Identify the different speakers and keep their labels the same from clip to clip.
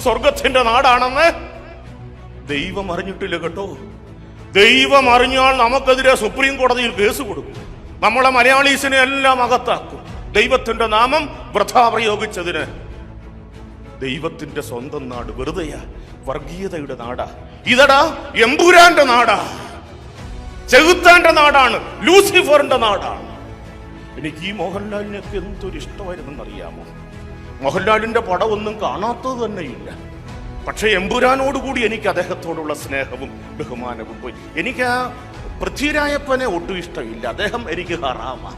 Speaker 1: സ്വർഗത്തിന്റെ നാടാണെന്ന് ദൈവം അറിഞ്ഞിട്ടില്ല കേട്ടോ. ദൈവം അറിഞ്ഞാൽ നമുക്കെതിരെ സുപ്രീം കോടതിയിൽ കേസ് കൊടുക്കും. നമ്മളെ മലയാളീസിനെ എല്ലാം അകത്താക്കും. ദൈവത്തിന്റെ നാമം വൃഥാ പ്രയോഗിച്ചതിന്. ദൈവത്തിന്റെ സ്വന്തം നാട് വെറുതെയാ, വർഗീയതയുടെ നാടാ. ഇതടാ എമ്പുരാന്റെ നാടാ, ചെകുത്താന്റെ നാടാണ്, ലൂസിഫറിന്റെ നാടാണ്. എനിക്ക് ഈ മോഹൻലാലിനൊക്കെ എന്തൊരു ഇഷ്ടമായിരുന്നെന്നറിയാമോ? മോഹൻലാലിന്റെ പടമൊന്നും കാണാത്തത് തന്നെയില്ല. പക്ഷെ എമ്പുരാനോടുകൂടി എനിക്ക് അദ്ദേഹത്തോടുള്ള സ്നേഹവും ബഹുമാനവും പോയി. എനിക്ക് ആ പൃഥ്വിരായപ്പനെ ഒട്ടും ഇഷ്ടമില്ല, അദ്ദേഹം എനിക്ക് ഹറാമാ.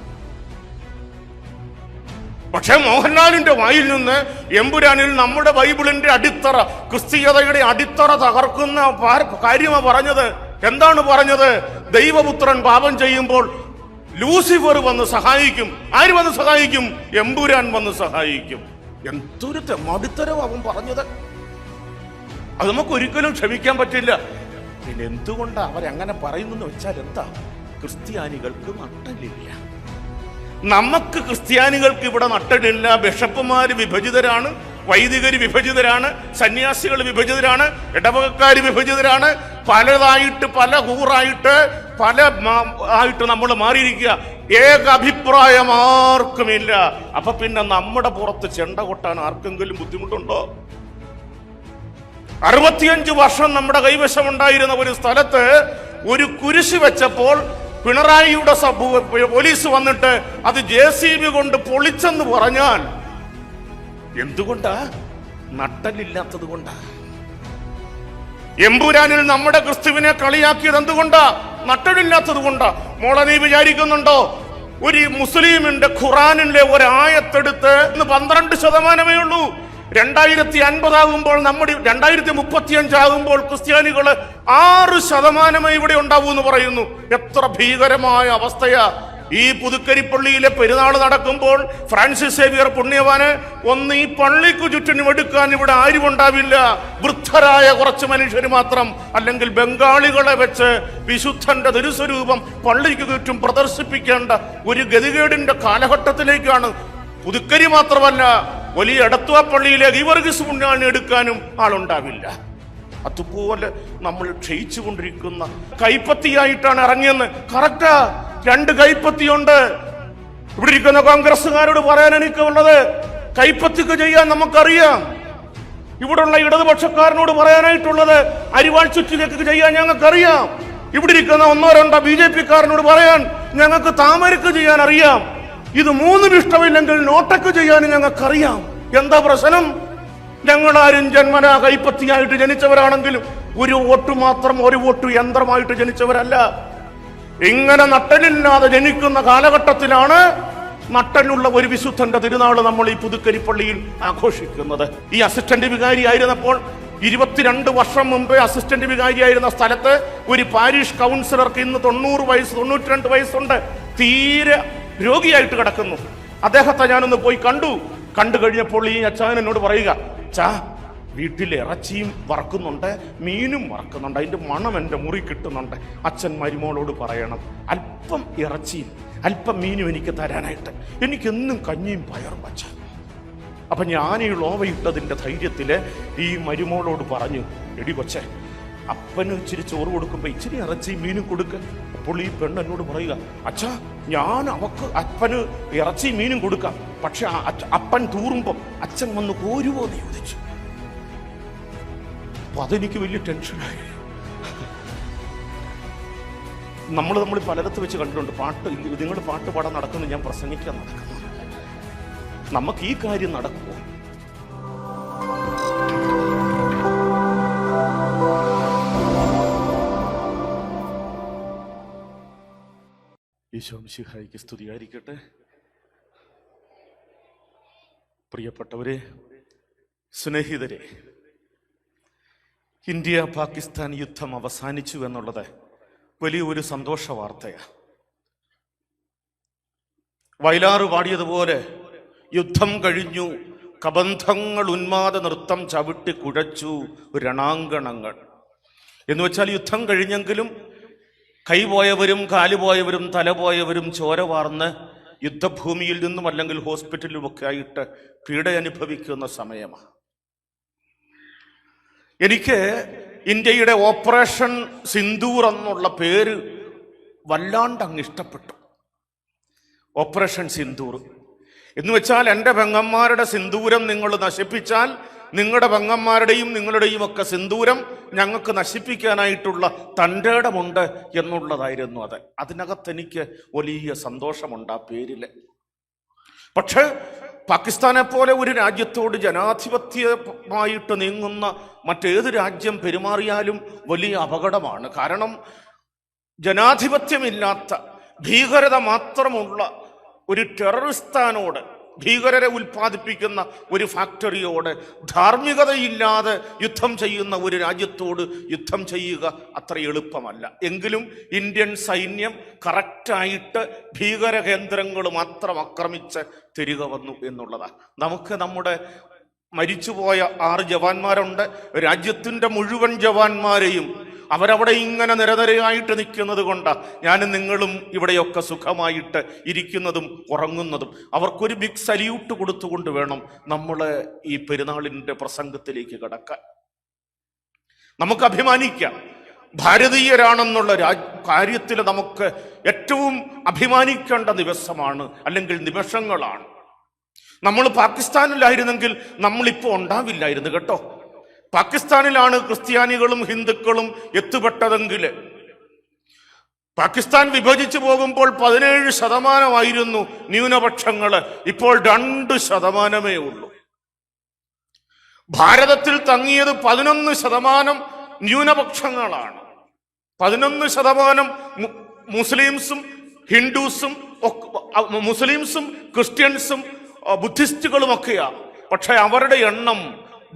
Speaker 1: പക്ഷെ മോഹൻലാലിന്റെ വായിൽ നിന്ന് എമ്പുരാനിൽ നമ്മുടെ ബൈബിളിന്റെ അടിത്തറ, ക്രിസ്തീയതയുടെ അടിത്തറ തകർക്കുന്ന കാര്യമാ പറഞ്ഞത്. എന്താണ് പറഞ്ഞത്? ദൈവപുത്രൻ പാപം ചെയ്യുമ്പോൾ ലൂസിഫർ വന്ന് സഹായിക്കും. ആര് വന്ന് സഹായിക്കും? എമ്പുരാൻ വന്ന് സഹായിക്കും. എന്തൊരു തെമ്മാടിത്തരം അവൻ പറഞ്ഞത്! അത് നമുക്ക് ഒരിക്കലും ക്ഷമിക്കാൻ പറ്റില്ല. പിന്നെ എന്തുകൊണ്ടാ അവരങ്ങനെ പറയുന്നെന്ന് വെച്ചാൽ എന്താ? ക്രിസ്ത്യാനികൾക്ക് നട്ടലില്ല. നമുക്ക് ക്രിസ്ത്യാനികൾക്ക് ഇവിടെ നട്ടലില്ല. ബിഷപ്പുമാര് വിഭജിതരാണ്, വൈദികര് വിഭജിതരാണ്, സന്യാസികൾ വിഭജിതരാണ്, ഇടവകക്കാര് വിഭജിതരാണ്. പലതായിട്ട്, പല കൂറായിട്ട്, പല ആയിട്ട് നമ്മൾ മാറിയിരിക്കുക. ഏക അഭിപ്രായം ആർക്കുമില്ല. അപ്പൊ പിന്നെ നമ്മുടെ പുറത്ത് ചെണ്ട കൊട്ടാൻ ആർക്കെങ്കിലും ബുദ്ധിമുട്ടുണ്ടോ? 65 വർഷം നമ്മുടെ കൈവശം ഉണ്ടായിരുന്ന ഒരു സ്ഥലത്ത് ഒരു കുരിശ് വെച്ചപ്പോൾ പിണറായിയുടെ പോലീസ് വന്നിട്ട് അത് JCB കൊണ്ട് പൊളിച്ചെന്ന് പറഞ്ഞാൽ എന്തുകൊണ്ടാ? നട്ടലില്ലാത്തത് കൊണ്ടാ. എമ്പുരാനിൽ നമ്മുടെ ക്രിസ്തുവിനെ കളിയാക്കിയത് എന്തുകൊണ്ടാ? നട്ടലില്ലാത്തത് കൊണ്ടാ. മോളെ, നീ വിചാരിക്കുന്നുണ്ടോ ഒരു മുസ്ലിമിന്റെ ഖുറാനിലെ ഒരായത്തെടുത്ത് 12% ഉള്ളൂ? 2050 ആകുമ്പോൾ, നമ്മുടെ 2035 ആകുമ്പോൾ ക്രിസ്ത്യാനികള് 6% ഇവിടെ ഉണ്ടാവൂ എന്ന് പറയുന്നു. എത്ര ഭീകരമായ അവസ്ഥയാ! ഈ പുതുക്കരിപ്പള്ളിയിലെ പെരുന്നാൾ നടക്കുമ്പോൾ ഫ്രാൻസിസ് സേവിയർ പുണ്യവാന് ഒന്ന് ഈ പള്ളിക്കു ചുറ്റിനും എടുക്കാൻ ഇവിടെ ആരും ഉണ്ടാവില്ല. വൃദ്ധരായ കുറച്ച് മനുഷ്യർ മാത്രം. അല്ലെങ്കിൽ ബംഗാളികളെ വെച്ച് വിശുദ്ധന്റെ തിരുസ്വരൂപം പള്ളിക്ക് ചുറ്റും പ്രദർശിപ്പിക്കേണ്ട ഒരു ഗതികേടിന്റെ കാലഘട്ടത്തിലേക്കാണ്. പുതുക്കരി മാത്രമല്ല, വലിയ എടത്തുവ പള്ളിയിലെ ഗീവർഗീസ് പുണ്യാളിനെ എടുക്കാനും ആളുണ്ടാവില്ല. അതുപോലെ നമ്മൾ ക്ഷയിച്ചുകൊണ്ടിരിക്കുന്ന കൈപ്പത്തിയായിട്ടാണ് ഇറങ്ങിയെന്ന്. കറക്റ്റാ, 2 കൈപ്പത്തിയുണ്ട്. ഇവിടെ ഇരിക്കുന്ന കോൺഗ്രസ്സുകാരോട് പറയാൻ എനിക്കുള്ളത്, കൈപ്പത്തിക്ക് ചെയ്യാൻ നമുക്കറിയാം. ഇവിടുള്ള ഇടതുപക്ഷക്കാരനോട് പറയാനായിട്ടുള്ളത്, അരിവാൾ ചുറ്റിലേക്ക് ചെയ്യാൻ ഞങ്ങൾക്കറിയാം. ഇവിടെ ഇരിക്കുന്ന 1-2 BJP-കാരനോട് പറയാൻ ഞങ്ങൾക്ക് താമരക്ക് ചെയ്യാൻ അറിയാം. ഇത് 3 ഇഷ്ടമില്ലെങ്കിൽ നോട്ടക്ക് ചെയ്യാൻ ഞങ്ങൾക്കറിയാം. എന്താ പ്രശ്നം? ഞങ്ങളാരും ജന്മനാ കൈപ്പത്തിയായിട്ട് ജനിച്ചവരാണെങ്കിലും ഒരു വോട്ട് മാത്രം, ഒരു വോട്ട് യന്ത്രമായിട്ട് ജനിച്ചവരല്ല. ഇങ്ങനെ നട്ടലില്ലാതെ ജനിക്കുന്ന കാലഘട്ടത്തിലാണ് നട്ടലുള്ള ഒരു വിശുദ്ധന്റെ തിരുനാൾ നമ്മൾ ഈ പുതുക്കരിപ്പള്ളിയിൽ ആഘോഷിക്കുന്നത്. ഈ അസിസ്റ്റന്റ് വികാരി ആയിരുന്നപ്പോൾ 22 വർഷം മുമ്പ് അസിസ്റ്റന്റ് വികാരിയായിരുന്ന സ്ഥലത്ത് ഒരു പാരിഷ് കൗൺസിലർക്ക് ഇന്ന് 90 വയസ്സ്, 92 വയസ്സുണ്ട്. തീരെ രോഗിയായിട്ട് കിടക്കുന്നു. അദ്ദേഹത്തെ ഞാനൊന്ന് പോയി കണ്ടു കഴിഞ്ഞപ്പോൾ ഈ അച്ഛൻ എന്നോട് പറയുക, ചാ, വീട്ടിൽ ഇറച്ചിയും വറക്കുന്നുണ്ട്, മീനും വറക്കുന്നുണ്ട്, അതിന്റെ മണം എൻ്റെ മുറി കിട്ടുന്നുണ്ട്. അച്ഛൻ മരുമോളോട് പറയണം അല്പം ഇറച്ചിയും അല്പം മീനും എനിക്ക് തരാനായിട്ട്. എനിക്കെന്നും കഞ്ഞിയും പയറും വച്ച. അപ്പൊ ഞാൻ ഈ ലോവയിട്ടതിന്റെ ധൈര്യത്തില് ഈ മരുമോളോട് പറഞ്ഞു, എടി കൊച്ചേ, അപ്പന് ഇച്ചിരി ചോറ് കൊടുക്കുമ്പോ ഇച്ചിരി ഇറച്ചിയും മീനും കൊടുക്ക. അപ്പോൾ ഈ പെണ്ണ് എന്നോട് പറയുക, അച്ഛാ, ഞാൻ അവക്ക് അപ്പന് ഇറച്ചിയും മീനും കൊടുക്കാം, പക്ഷെ അപ്പൻ തൂറുമ്പോ അച്ഛൻ വന്ന് കോരുവോ എന്ന് ചോദിച്ചു. അപ്പൊ അതെനിക്ക് വലിയ ടെൻഷനായി. നമ്മൾ പലയിടത്ത് വെച്ച് കണ്ടിട്ടുണ്ട്. നിങ്ങൾ പാട്ട് പാടാൻ നടക്കുന്നു, ഞാൻ പ്രസംഗിക്കാൻ നടക്കുന്നു. നമുക്ക് ഈ കാര്യം നടക്കുമോ? ഈശോ മിശിഹായിക്ക് സ്തുതിയായിരിക്കട്ടെ. പ്രിയപ്പെട്ടവരെ, സ്നേഹിതരെ, ഇന്ത്യ പാകിസ്ഥാൻ യുദ്ധം അവസാനിച്ചു എന്നുള്ളത് വലിയൊരു സന്തോഷ വാർത്തയാണ്. വയലാറ് പാടിയതുപോലെ യുദ്ധം കഴിഞ്ഞു, കബന്ധങ്ങൾ ഉന്മാദ നൃത്തം ചവിട്ടി കുഴച്ചു രണാങ്കണങ്ങൾ എന്ന് വെച്ചാൽ യുദ്ധം കഴിഞ്ഞെങ്കിലും കൈപോയവരും കാലുപോയവരും തലപോയവരും ചോര വാർന്ന് യുദ്ധഭൂമിയിൽ നിന്നും അല്ലെങ്കിൽ ഹോസ്പിറ്റലിലുമൊക്കെ ആയിട്ട് പീഡ അനുഭവിക്കുന്ന സമയമാണ്. എനിക്ക് ഇന്ത്യയുടെ ഓപ്പറേഷൻ സിന്ദൂർ എന്നുള്ള പേര് വല്ലാണ്ട് അങ്ങ് ഇഷ്ടപ്പെട്ടു. ഓപ്പറേഷൻ സിന്ദൂർ എന്ന് വെച്ചാൽ എൻ്റെ പെങ്ങന്മാരുടെ സിന്ദൂരം നിങ്ങൾ നശിപ്പിച്ചാൽ നിങ്ങളുടെ പെങ്ങന്മാരുടെയും നിങ്ങളുടെയും ഒക്കെ സിന്ദൂരം ഞങ്ങൾക്ക് നശിപ്പിക്കാനായിട്ടുള്ള തൻ്റെ ഇടമുണ്ട് എന്നുള്ളതായിരുന്നു അത്. അതിനകത്ത് എനിക്ക് വലിയ സന്തോഷമുണ്ട് ആ പേരില്. പക്ഷെ പാകിസ്ഥാനെ പോലെ ഒരു രാജ്യത്തോട് ജനാധിപത്യമായിട്ട് നീങ്ങുന്ന മറ്റേത് രാജ്യം പെരുമാറിയാലും വലിയ അപകടമാണ്. കാരണം ജനാധിപത്യമില്ലാത്ത ഭീകരത മാത്രമുള്ള ഒരു ടെററിസ്ഥാനോട്, ഭീകരരെ ഉൽപ്പാദിപ്പിക്കുന്ന ഒരു ഫാക്ടറിയോട് ധാർമ്മികതയില്ലാതെ യുദ്ധം ചെയ്യുന്ന ഒരു രാജ്യത്തോട് യുദ്ധം ചെയ്യുക അത്ര എളുപ്പമല്ല. എങ്കിലും ഇന്ത്യൻ സൈന്യം കറക്റ്റായിട്ട് ഭീകര കേന്ദ്രങ്ങൾ മാത്രം ആക്രമിച്ച് തിരികെ വന്നു എന്നുള്ളതാണ്. നമുക്ക് നമ്മുടെ മരിച്ചുപോയ 6 ജവാന്മാരുണ്ട്. രാജ്യത്തിൻ്റെ മുഴുവൻ ജവാന്മാരെയും അവരവിടെ ഇങ്ങനെ നിരനിരയായിട്ട് നിൽക്കുന്നത് കൊണ്ടാണ് ഞാനും നിങ്ങളും ഇവിടെയൊക്കെ സുഖമായിട്ട് ഇരിക്കുന്നതും ഉറങ്ങുന്നതും. അവർക്കൊരു ബിഗ് സല്യൂട്ട് കൊടുത്തുകൊണ്ട് വേണം നമ്മൾ ഈ പെരുന്നാളിൻ്റെ പ്രസംഗത്തിലേക്ക് കടക്കാൻ. നമുക്ക് അഭിമാനിക്കാം. ഭാരതീയരാണെന്നുള്ള കാര്യത്തിൽ നമുക്ക് ഏറ്റവും അഭിമാനിക്കേണ്ട ദിവസമാണ്, അല്ലെങ്കിൽ നിമിഷങ്ങളാണ്. നമ്മൾ പാകിസ്ഥാനിലായിരുന്നെങ്കിൽ നമ്മളിപ്പോൾ ഉണ്ടാവില്ലായിരുന്നു കേട്ടോ. പാകിസ്ഥാനിലാണ് ക്രിസ്ത്യാനികളും ഹിന്ദുക്കളും എത്തുപെട്ടതെങ്കിൽ, പാകിസ്ഥാൻ വിഭജിച്ചു പോകുമ്പോൾ 17% ന്യൂനപക്ഷങ്ങൾ, ഇപ്പോൾ 2% ഉള്ളൂ. ഭാരതത്തിൽ തങ്ങിയത് 11% ന്യൂനപക്ഷങ്ങളാണ്. 11% മുസ്ലിംസും ഹിന്ദുസും മുസ്ലിംസും ക്രിസ്ത്യൻസും ബുദ്ധിസ്റ്റുകളുമൊക്കെയാണ്. പക്ഷെ അവരുടെ എണ്ണം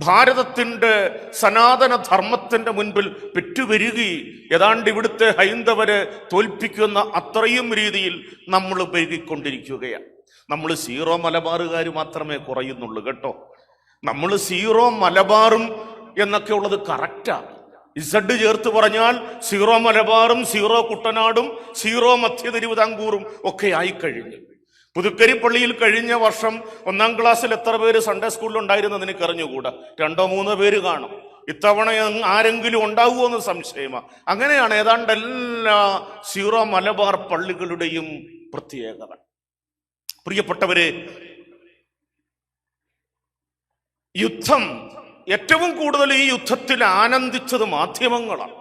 Speaker 1: ഭാരതത്തിൻ്റെ സനാതന ധർമ്മത്തിൻ്റെ മുൻപിൽ പെറ്റുപെരുകി ഏതാണ്ട് ഇവിടുത്തെ ഹൈന്ദവരെ തോൽപ്പിക്കുന്ന അത്രയും രീതിയിൽ നമ്മൾ പെരുകിക്കൊണ്ടിരിക്കുകയാണ്. നമ്മൾ സീറോ മലബാറുകാർ മാത്രമേ കുറയുന്നുള്ളൂ കേട്ടോ. നമ്മൾ സീറോ മലബാറും എന്നൊക്കെ ഉള്ളത് കറക്റ്റാണ്. ഇസഡ് ചേർത്ത് പറഞ്ഞാൽ സീറോ മലബാറും സീറോ കുട്ടനാടും സീറോ മധ്യ തിരുവിതാംകൂറും ഒക്കെ ആയിക്കഴിഞ്ഞു. പുതുക്കരിപ്പള്ളിയിൽ കഴിഞ്ഞ വർഷം 1ാം ക്ലാസ്സിൽ എത്ര പേര് സൺഡേ സ്കൂളിൽ ഉണ്ടായിരുന്നത് എനിക്ക് അറിഞ്ഞുകൂടാ. 2-3 പേര് കാണും. ഇത്തവണ ആരെങ്കിലും ഉണ്ടാവുമോ എന്ന് സംശയമാണ്. അങ്ങനെയാണ് ഏതാണ്ട് എല്ലാ സീറോ മലബാർ പള്ളികളുടെയും പ്രത്യേകത. പ്രിയപ്പെട്ടവരെ, യുദ്ധം ഏറ്റവും കൂടുതൽ ഈ യുദ്ധത്തിൽ ആനന്ദിച്ചത് മാധ്യമങ്ങളാണ്.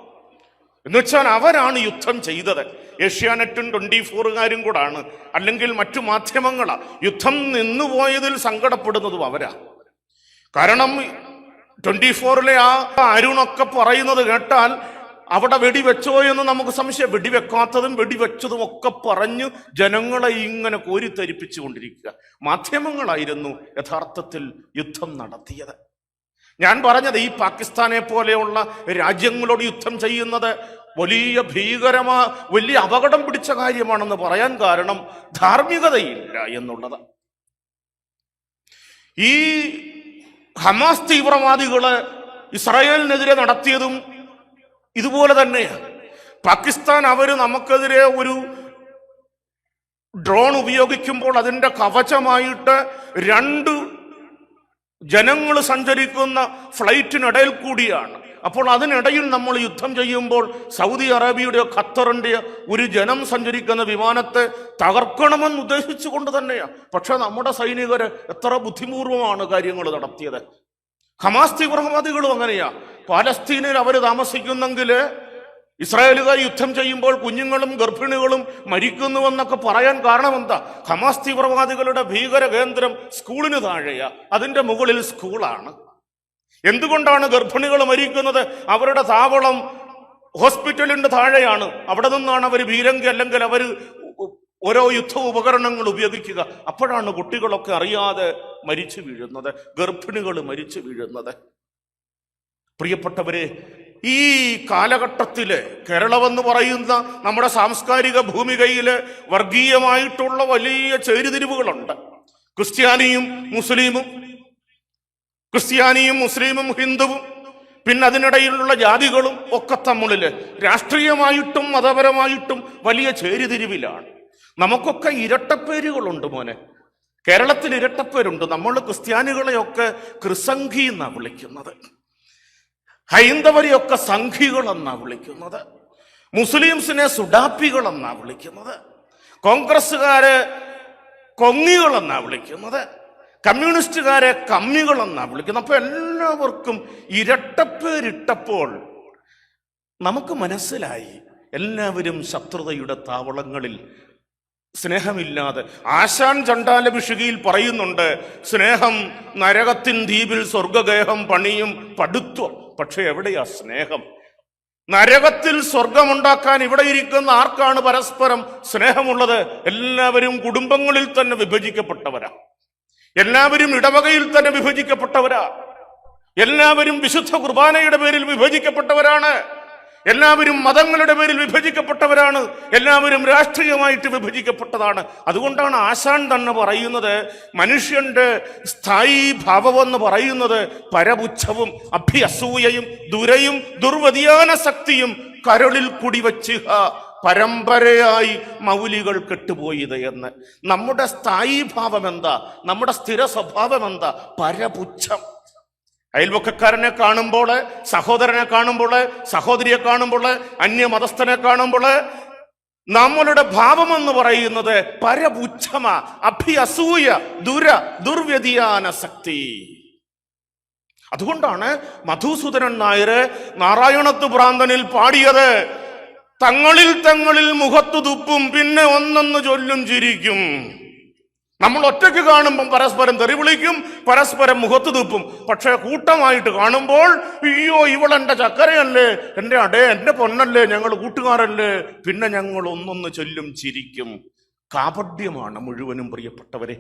Speaker 1: എന്നുവെച്ചാൽ അവരാണ് യുദ്ധം ചെയ്തത്. ഏഷ്യാനെറ്റും 24കാരും കൂടാണ്, അല്ലെങ്കിൽ മറ്റു മാധ്യമങ്ങളാണ്. യുദ്ധം നിന്നുപോയതിൽ സങ്കടപ്പെടുന്നതും അവരാ. കാരണം 24ലെ ആ അരുണൊക്കെ പറയുന്നത് കേട്ടാൽ അവിടെ വെടിവെച്ചോ എന്ന് നമുക്ക് സംശയം. വെടിവെക്കാത്തതും വെടിവെച്ചതും ഒക്കെ പറഞ്ഞു ജനങ്ങളെ ഇങ്ങനെ കോരിത്തരിപ്പിച്ചു കൊണ്ടിരിക്കുക. മാധ്യമങ്ങളായിരുന്നു യഥാർത്ഥത്തിൽ യുദ്ധം നടത്തിയത്. ഞാൻ പറഞ്ഞത്, ഈ പാകിസ്ഥാനെ പോലെയുള്ള രാജ്യങ്ങളോട് യുദ്ധം ചെയ്യുന്നത് വലിയ വലിയ അപകടം പിടിച്ച കാര്യമാണെന്ന് പറയാൻ കാരണം ധാർമ്മികതയില്ല എന്നുള്ളത്. ഈ ഹമാസ് തീവ്രവാദികള് ഇസ്രായേലിനെതിരെ നടത്തിയതും ഇതുപോലെ തന്നെയാണ്. പാകിസ്ഥാൻ നമുക്കെതിരെ ഒരു ഡ്രോൺ ഉപയോഗിക്കുമ്പോൾ അതിൻ്റെ കവചമായിട്ട് 2 ജനങ്ങൾ സഞ്ചരിക്കുന്ന ഫ്ലൈറ്റിനിടയിൽ കൂടിയാണ്. അപ്പോൾ അതിനിടയിൽ നമ്മൾ യുദ്ധം ചെയ്യുമ്പോൾ സൗദി അറേബ്യയുടെയോ ഖത്തറിൻ്റെയോ ഒരു ജനം സഞ്ചരിക്കുന്ന വിമാനത്തെ തകർക്കണമെന്ന് ഉദ്ദേശിച്ചുകൊണ്ട് തന്നെയാണ്. പക്ഷെ നമ്മുടെ സൈനികർ എത്ര ബുദ്ധിപൂർവമാണ് കാര്യങ്ങൾ നടത്തിയത്. ഹമാസ് തീവ്രവാദികളും അങ്ങനെയാ. പാലസ്തീനിൽ അവർ താമസിക്കുന്നെങ്കിൽ ഇസ്രായേലുകാർ യുദ്ധം ചെയ്യുമ്പോൾ കുഞ്ഞുങ്ങളും ഗർഭിണികളും മരിക്കുന്നുവെന്നൊക്കെ പറയാൻ കാരണം എന്താ? ഹമാസ് തീവ്രവാദികളുടെ ഭീകര കേന്ദ്രം സ്കൂളിന് താഴെയാ, അതിൻ്റെ മുകളിൽ സ്കൂളാണ്. എന്തുകൊണ്ടാണ് ഗർഭിണികൾ മരിക്കുന്നത്? അവരുടെ താവളം ഹോസ്പിറ്റലിൻ്റെ താഴെയാണ്. അവിടെ നിന്നാണ് അവർ പീരങ്കി അല്ലെങ്കിൽ അവർ ഓരോ യുദ്ധ ഉപകരണങ്ങൾ ഉപയോഗിക്കുക. അപ്പോഴാണ് കുട്ടികളൊക്കെ അറിയാതെ മരിച്ചു വീഴുന്നത്, ഗർഭിണികൾ മരിച്ചു വീഴുന്നത്. പ്രിയപ്പെട്ടവരെ, ഈ കാലഘട്ടത്തില് കേരളമെന്ന് പറയുന്ന നമ്മുടെ സാംസ്കാരിക ഭൂമികയില് വർഗീയമായിട്ടുള്ള വലിയ ചേരിതിരിവുകളുണ്ട്. ക്രിസ്ത്യാനിയും മുസ്ലിമും ഹിന്ദുവും, പിന്നെ അതിനിടയിലുള്ള ജാതികളും ഒക്കെ തമ്മില് രാഷ്ട്രീയമായിട്ടും മതപരമായിട്ടും വലിയ ചേരിതിരിവിലാണ്. നമുക്കൊക്കെ ഇരട്ടപ്പേരുകളുണ്ട് മോനെ. കേരളത്തിൽ ഇരട്ടപ്പേരുണ്ട്. നമ്മൾ ക്രിസ്ത്യാനികളെയൊക്കെ ക്രിസംഖി എന്നാണ് വിളിക്കുന്നത്. ഹൈന്ദവരെയൊക്കെ സംഘികളെന്നാ വിളിക്കുന്നത്, മുസ്ലിംസിനെ സുഡാപ്പികളെന്നാ വിളിക്കുന്നത്, കോൺഗ്രസ്സുകാരെ കൊങ്ങികളെന്നാ വിളിക്കുന്നത്, കമ്മ്യൂണിസ്റ്റുകാരെ കമ്മികളെന്നാ വിളിക്കുന്നത്. അപ്പൊ എല്ലാവർക്കും ഇരട്ടപ്പേരിട്ടപ്പോൾ നമുക്ക് മനസ്സിലായി എല്ലാവരും ശത്രുതയുടെ താവളങ്ങളിൽ, സ്നേഹമില്ലാതെ. ആശാൻ ചണ്ടാല ഭിഷുകിയിൽ പറയുന്നുണ്ട്, സ്നേഹം നരകത്തിൻ ദ്വീപിൽ സ്വർഗഗേഹം പണിയും പടുത്വം. പക്ഷെ എവിടെയാ സ്നേഹം? നരകത്തിൽ സ്വർഗമുണ്ടാക്കാൻ ഇവിടെ ഇരിക്കുന്ന ആർക്കാണ് പരസ്പരം സ്നേഹമുള്ളത്? എല്ലാവരും കുടുംബങ്ങളിൽ തന്നെ വിഭജിക്കപ്പെട്ടവരാ, എല്ലാവരും ഇടവകയിൽ തന്നെ വിഭജിക്കപ്പെട്ടവരാ, എല്ലാവരും വിശുദ്ധ കുർബാനയുടെ പേരിൽ വിഭജിക്കപ്പെട്ടവരാണ്, എല്ലാവരും മതങ്ങളുടെ പേരിൽ വിഭജിക്കപ്പെട്ടവരാണ്, എല്ലാവരും രാഷ്ട്രീയമായിട്ട് വിഭജിക്കപ്പെട്ടതാണ്. അതുകൊണ്ടാണ് ആശാൻ തന്നെ പറയുന്നത്, മനുഷ്യന്റെ സ്ഥായി ഭാവമെന്ന് പറയുന്നത് പരപുച്ഛവും അഭ്യസൂയയും ദുരയും ദുർവ്യതിയാന ശക്തിയും കരളിൽ കുടിവച്ച് പരമ്പരയായി മൗലികൾ കെട്ടുപോയത് എന്ന്. നമ്മുടെ സ്ഥായി ഭാവം എന്താ? നമ്മുടെ സ്ഥിര സ്വഭാവം എന്താ? പരപുച്ഛം. അയൽവക്കക്കാരനെ കാണുമ്പോൾ, സഹോദരനെ കാണുമ്പോൾ, സഹോദരിയെ കാണുമ്പോൾ, അന്യമതസ്ഥനെ കാണുമ്പോൾ നമ്മളുടെ ഭാവമെന്ന് പറയുന്നത് പരപുച്ഛമ, അഭ്യസൂയ, ദുർവ്യതിയാന ശക്തി. അതുകൊണ്ടാണ് മധുസൂദനൻ നായർ നാരായണത്തു ഭ്രാന്തനിൽ പാടിയത്, തങ്ങളിൽ മുഖത്തു തുപ്പും പിന്നെ ഒന്നൊന്ന് ചൊല്ലും ചിരിക്കും. നമ്മൾ ഒറ്റയ്ക്ക് കാണുമ്പം പരസ്പരം തെറി വിളിക്കും, പരസ്പരം മുഖത്ത് തുപ്പും. പക്ഷെ കൂട്ടമായിട്ട് കാണുമ്പോൾ, അയ്യോ ഇവളെന്റെ ചക്കരയല്ലേ, എന്റെ പൊന്നല്ലേ, ഞങ്ങൾ കൂട്ടുകാരല്ലേ, പിന്നെ ഞങ്ങൾ ഒന്നൊന്ന് ചൊല്ലും ചിരിക്കും. കാപഢ്യമാണ് മുഴുവനും പ്രിയപ്പെട്ടവരെ.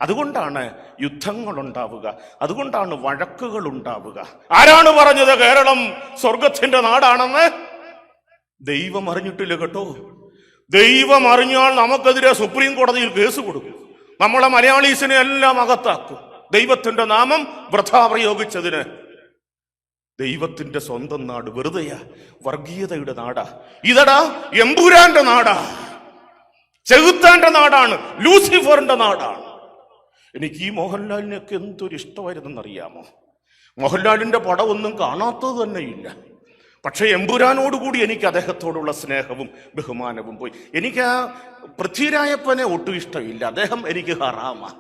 Speaker 1: അതുകൊണ്ടാണ് യുദ്ധങ്ങൾ ഉണ്ടാവുക, അതുകൊണ്ടാണ് വഴക്കുകൾ ഉണ്ടാവുക. ആരാണ് പറഞ്ഞത് കേരളം സ്വർഗത്തിന്റെ നാടാണെന്ന്? ദൈവം അറിഞ്ഞിട്ടില്ല കേട്ടോ. ദൈവം അറിഞ്ഞാൽ നമുക്കെതിരെ സുപ്രീം കോടതിയിൽ കേസ് കൊടുക്കും, നമ്മളെ മലയാളീസിനെ എല്ലാം അകത്താക്കും. ദൈവത്തിന്റെ നാമം വൃഥാ പ്രയോഗിച്ചതിന്. ദൈവത്തിന്റെ സ്വന്തം നാട് വെറുതെയാ, വർഗീയതയുടെ നാടാ. ഇതടാ എമ്പുരാന്റെ നാടാ, ചെകുത്താന്റെ നാടാണ്, ലൂസിഫറിന്റെ നാടാണ്. എനിക്ക് ഈ മോഹൻലാലിനൊക്കെ എന്തൊരു ഇഷ്ടമായിരുന്നെന്നറിയാമോ? മോഹൻലാലിന്റെ പടം ഒന്നും കാണാത്തത് തന്നെയില്ല. പക്ഷെ എമ്പുരാനോടുകൂടി എനിക്ക് അദ്ദേഹത്തോടുള്ള സ്നേഹവും ബഹുമാനവും പോയി. എനിക്ക് ആ പൃഥ്വിരായപ്പനെ ഒട്ടും ഇഷ്ടമില്ല, അദ്ദേഹം എനിക്ക് ഹറാമാ.